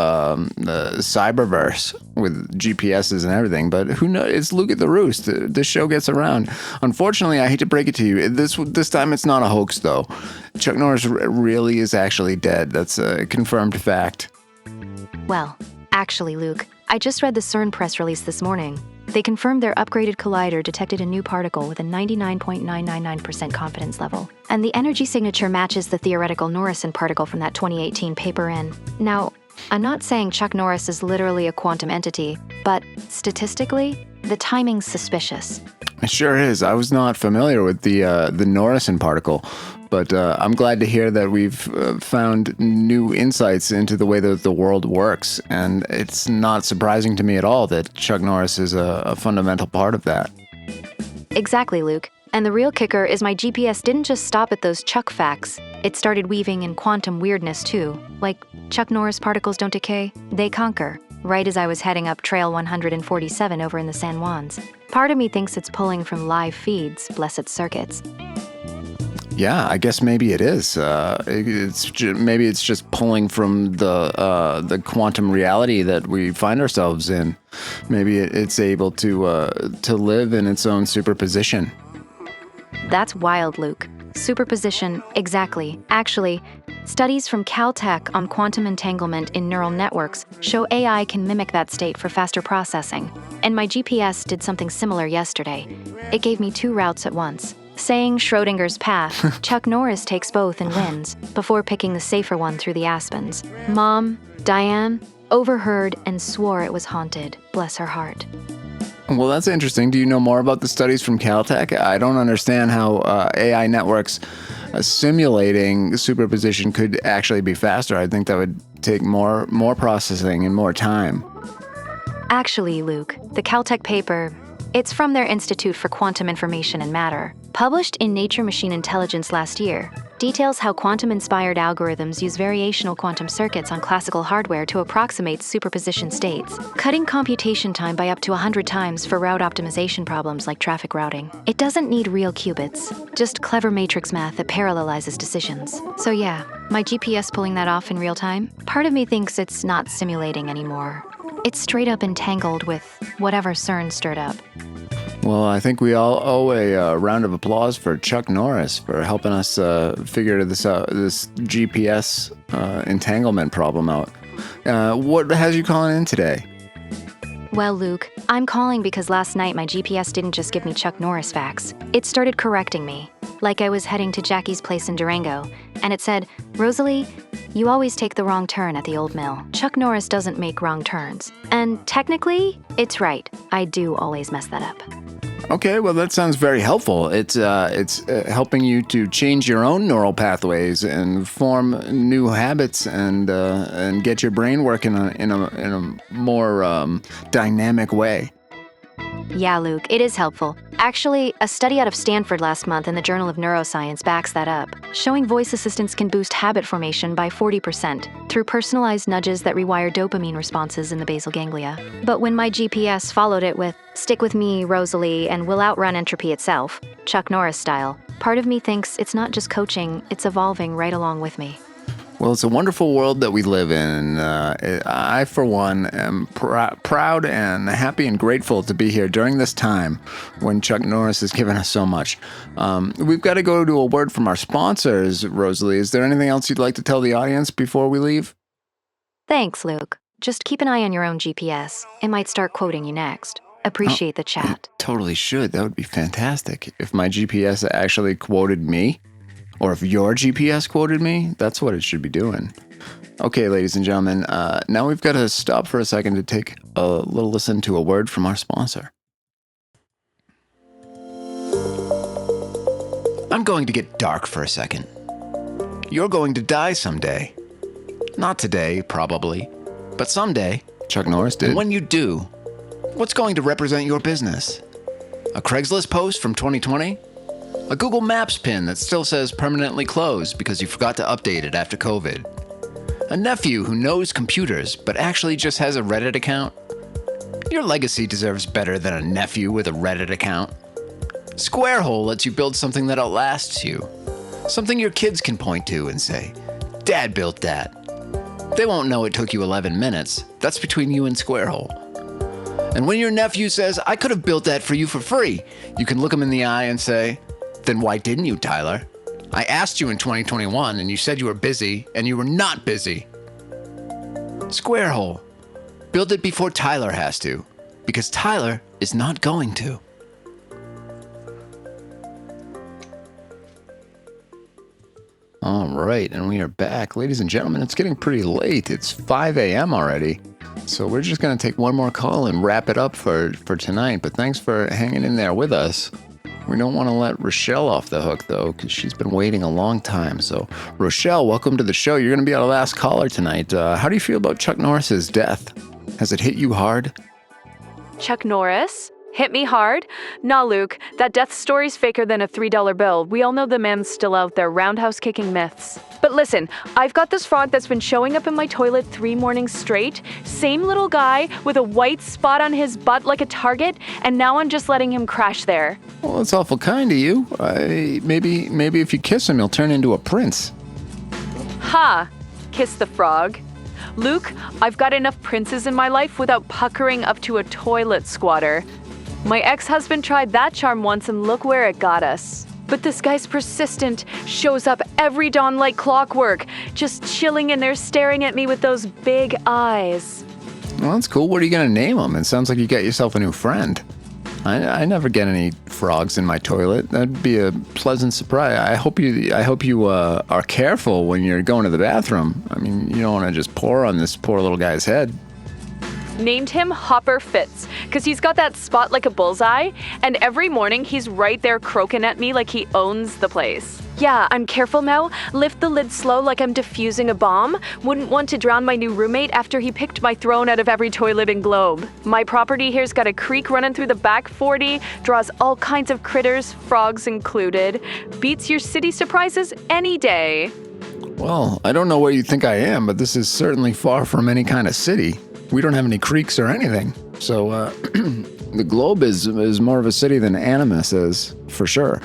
cyberverse with GPSs and everything. But who knows? It's Luke at the Roost. This show gets around. Unfortunately, I hate to break it to you. This time it's not a hoax, though. Chuck Norris really is actually dead. That's a confirmed fact. Well, actually, Luke, I just read the CERN press release this morning. They confirmed their upgraded collider detected a new particle with a 99.999% confidence level. And the energy signature matches the theoretical Norrisan particle from that 2018 paper in. Now, I'm not saying Chuck Norris is literally a quantum entity, but statistically, the timing's suspicious. It sure is. I was not familiar with the Norrisan particle, but I'm glad to hear that we've found new insights into the way that the world works, and it's not surprising to me at all that Chuck Norris is a fundamental part of that. Exactly, Luke. And the real kicker is my GPS didn't just stop at those Chuck facts. It started weaving in quantum weirdness, too. Like, Chuck Norris particles don't decay, they conquer. Right as I was heading up Trail 147 over in the San Juans. Part of me thinks it's pulling from live feeds, bless its circuits. Yeah, I guess maybe it is. Maybe it's just pulling from the quantum reality that we find ourselves in. Maybe it's able to live in its own superposition. That's wild, Luke. Superposition, exactly. Actually, studies from Caltech on quantum entanglement in neural networks show AI can mimic that state for faster processing. And my GPS did something similar yesterday. It gave me 2 routes at once. Saying Schrodinger's path, Chuck Norris takes both and wins, before picking the safer one through the aspens. Mom, Diane, overheard, and swore it was haunted. Bless her heart. Well, that's interesting. Do you know more about the studies from Caltech? I don't understand how AI networks simulating superposition could actually be faster. I think that would take more processing and more time. Actually, Luke, the Caltech paper, it's from their Institute for Quantum Information and Matter, published in Nature Machine Intelligence last year, details how quantum-inspired algorithms use variational quantum circuits on classical hardware to approximate superposition states, cutting computation time by up to 100 times for route optimization problems like traffic routing. It doesn't need real qubits, just clever matrix math that parallelizes decisions. So yeah, my GPS pulling that off in real time, part of me thinks it's not simulating anymore. It's straight up entangled with whatever CERN stirred up. Well, I think we all owe a round of applause for Chuck Norris for helping us figure this GPS entanglement problem out. What has you calling in today? Well, Luke, I'm calling because last night my GPS didn't just give me Chuck Norris facts. It started correcting me, like I was heading to Jackie's place in Durango, and it said, "Rosalie, you always take the wrong turn at the old mill. Chuck Norris doesn't make wrong turns." And technically, it's right. I do always mess that up. Okay, well, that sounds very helpful. It's helping you to change your own neural pathways and form new habits and get your brain working in a more dynamic way. Yeah, Luke, it is helpful. Actually, a study out of Stanford last month in the Journal of Neuroscience backs that up, showing voice assistants can boost habit formation by 40% through personalized nudges that rewire dopamine responses in the basal ganglia. But when my GPS followed it with, "Stick with me, Rosalie, and we'll outrun entropy itself," Chuck Norris style, part of me thinks it's not just coaching, it's evolving right along with me. Well, it's a wonderful world that we live in. I, for one, am proud and happy and grateful to be here during this time when Chuck Norris has given us so much. We've got to go to a word from our sponsors, Rosalie. Is there anything else you'd like to tell the audience before we leave? Thanks, Luke. Just keep an eye on your own GPS. It might start quoting you next. Appreciate the chat. It totally should. That would be fantastic. If my GPS actually quoted me, or if your GPS quoted me, that's what it should be doing. Okay, ladies and gentlemen, now we've got to stop for a second to take a little listen to a word from our sponsor. I'm going to get dark for a second. You're going to die someday. Not today, probably, but someday. Chuck Norris did. And when you do, what's going to represent your business? A Craigslist post from 2020? A Google Maps pin that still says permanently closed because you forgot to update it after COVID. A nephew who knows computers but actually just has a Reddit account. Your legacy deserves better than a nephew with a Reddit account. Squarehole lets you build something that outlasts you. Something your kids can point to and say, "Dad built that." They won't know it took you 11 minutes. That's between you and Squarehole. And when your nephew says, "I could have built that for you for free," you can look him in the eye and say, "Then why didn't you, Tyler? I asked you in 2021 and you said you were busy, and you were not busy." Squarehole. Build it before Tyler has to, because Tyler is not going to. All right, and we are back. Ladies and gentlemen, it's getting pretty late. It's 5 a.m. already. So we're just going to take one more call and wrap it up for tonight. But thanks for hanging in there with us. We don't want to let Rochelle off the hook, though, because she's been waiting a long time. So, Rochelle, welcome to the show. You're going to be our last caller tonight. How do you feel about Chuck Norris's death? Has it hit you hard? Chuck Norris? Hit me hard? Nah, Luke, that death story's faker than a $3 bill. We all know the man's still out there, roundhouse kicking myths. But listen, I've got this frog that's been showing up in my toilet 3 mornings straight. Same little guy with a white spot on his butt like a target, and now I'm just letting him crash there. Well, that's awful kind of you. Maybe if you kiss him, he'll turn into a prince. Ha! Kiss the frog. Luke, I've got enough princes in my life without puckering up to a toilet squatter. My ex-husband tried that charm once and look where it got us. But this guy's persistent, shows up every dawn like clockwork, just chilling in there staring at me with those big eyes. Well, that's cool. What are you going to name him? It sounds like you got yourself a new friend. I never get any frogs in my toilet. That'd be a pleasant surprise. I hope you are careful when you're going to the bathroom. I mean, you don't want to just pour on this poor little guy's head. Named him Hopper Fitz, because he's got that spot like a bullseye, and every morning he's right there croaking at me like he owns the place. Yeah, I'm careful now. Lift the lid slow like I'm defusing a bomb. Wouldn't want to drown my new roommate after he picked my throne out of every toilet in Globe. My property here's got a creek running through the back 40, draws all kinds of critters, frogs included. Beats your city surprises any day. Well, I don't know where you think I am, but this is certainly far from any kind of city. We don't have any creeks or anything. So, the Globe is more of a city than Animus is, for sure.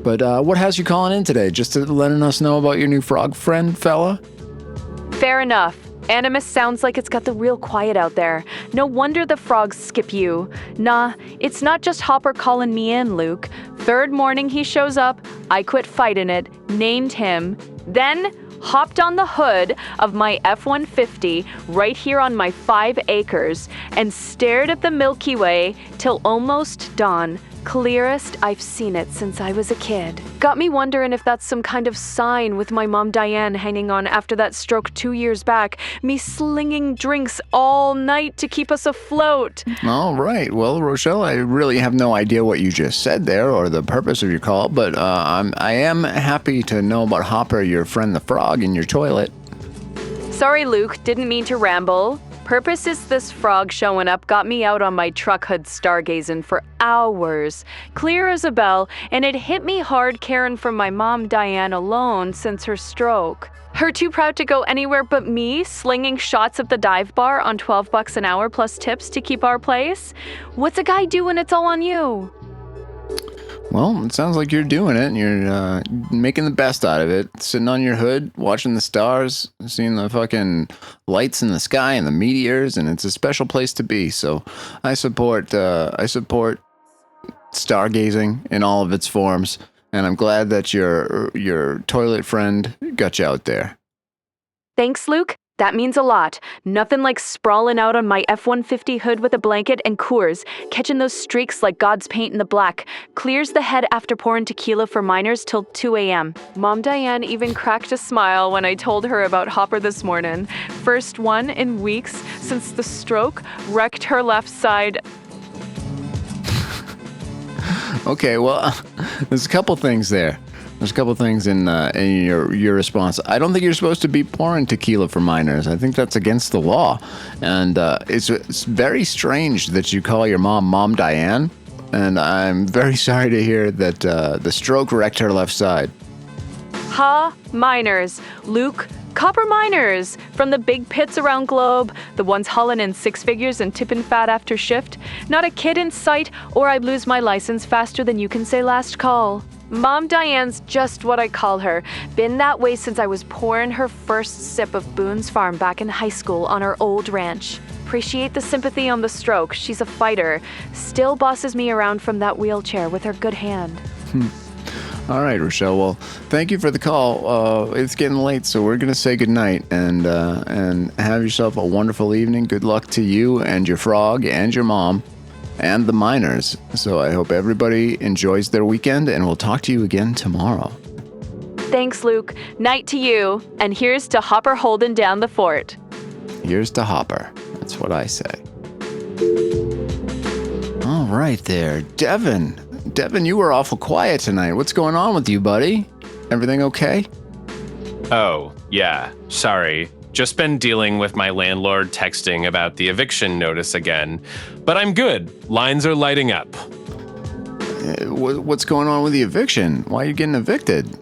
But what has you calling in today? Just to letting us know about your new frog friend, fella? Fair enough. Animus sounds like it's got the real quiet out there. No wonder the frogs skip you. Nah, it's not just Hopper calling me in, Luke. Third morning he shows up, I quit fighting it, named him, then hopped on the hood of my F-150 right here on my 5 acres and stared at the Milky Way till almost dawn. Clearest I've seen it since I was a kid. Got me wondering if that's some kind of sign with my mom Diane hanging on after that stroke 2 years back, me slinging drinks all night to keep us afloat. All right. Well, Rochelle, I really have no idea what you just said there or the purpose of your call, but I am happy to know about Hopper, your friend the frog, in your toilet. Sorry, Luke, didn't mean to ramble. Purpose is this frog showing up got me out on my truck hood stargazing for hours, clear as a bell, and it hit me hard caring for my mom Diane alone since her stroke. Her too proud to go anywhere but me, slinging shots at the dive bar on $12 an hour plus tips to keep our place. What's a guy do when it's all on you? Well, it sounds like you're doing it, and you're making the best out of it. Sitting on your hood, watching the stars, seeing the fucking lights in the sky and the meteors, and it's a special place to be. So, I support stargazing in all of its forms, and I'm glad that your toilet friend got you out there. Thanks, Luke. That means a lot. Nothing like sprawling out on my F-150 hood with a blanket and Coors, catching those streaks like God's paint in the black. Clears the head after pouring tequila for minors till 2 a.m. Mom Diane even cracked a smile when I told her about Hopper this morning. First one in weeks since the stroke wrecked her left side. Okay, well, there's a couple things there. There's a couple things in your response. I don't think you're supposed to be pouring tequila for minors. I think that's against the law. And it's very strange that you call your mom Diane. And I'm very sorry to hear that the stroke wrecked her left side. Miners. Luke, copper miners from the big pits around Globe, the ones hauling in 6 figures and tipping fat after shift. Not a kid in sight, or I'd lose my license faster than you can say last call. Mom Diane's just what I call her. Been that way since I was pouring her first sip of Boone's Farm back in high school on our old ranch. Appreciate the sympathy on the stroke. She's a fighter. Still bosses me around from that wheelchair with her good hand. All right, Rochelle. Well, thank you for the call. It's getting late, so we're going to say goodnight and have yourself a wonderful evening. Good luck to you and your frog and your mom and the miners. So I hope everybody enjoys their weekend, and we'll talk to you again tomorrow. Thanks, Luke. Night to you. And here's to Hopper holding down the fort. Here's to Hopper. That's what I say. All right there. Devin, you were awful quiet tonight. What's going on with you, buddy? Everything okay? Oh, yeah. Sorry. Just been dealing with my landlord texting about the eviction notice again. But I'm good. Lines are lighting up. What's going on with the eviction? Why are you getting evicted?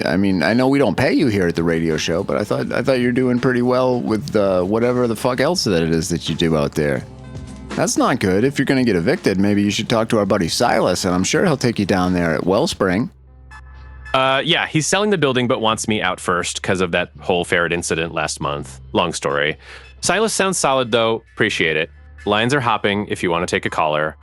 I mean, I know we don't pay you here at the radio show, but I thought you're doing pretty well with whatever the fuck else that it is that you do out there. That's not good. If you're going to get evicted, maybe you should talk to our buddy Silas, and I'm sure he'll take you down there at Wellspring. Yeah, he's selling the building but wants me out first because of that whole ferret incident last month. Long story. Silas sounds solid, though. Appreciate it. Lines are hopping if you want to take a caller.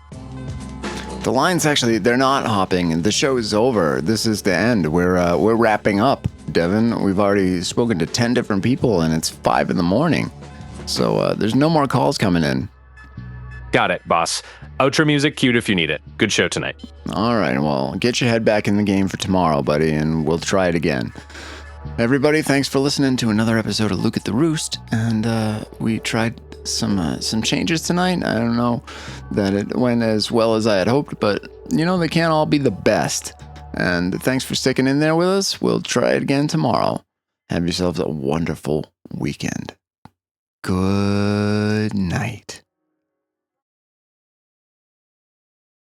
The lines actually, they're not hopping. The show is over. This is the end. We're wrapping up, Devin. We've already spoken to 10 different people, and it's 5 in the morning. So there's no more calls coming in. Got it, boss. Outro music cued if you need it. Good show tonight. All right, well, get your head back in the game for tomorrow, buddy, and we'll try it again. Everybody, thanks for listening to another episode of Luke at the Roost, and we tried some changes tonight. I don't know that it went as well as I had hoped, but, they can't all be the best. And thanks for sticking in there with us. We'll try it again tomorrow. Have yourselves a wonderful weekend. Good night.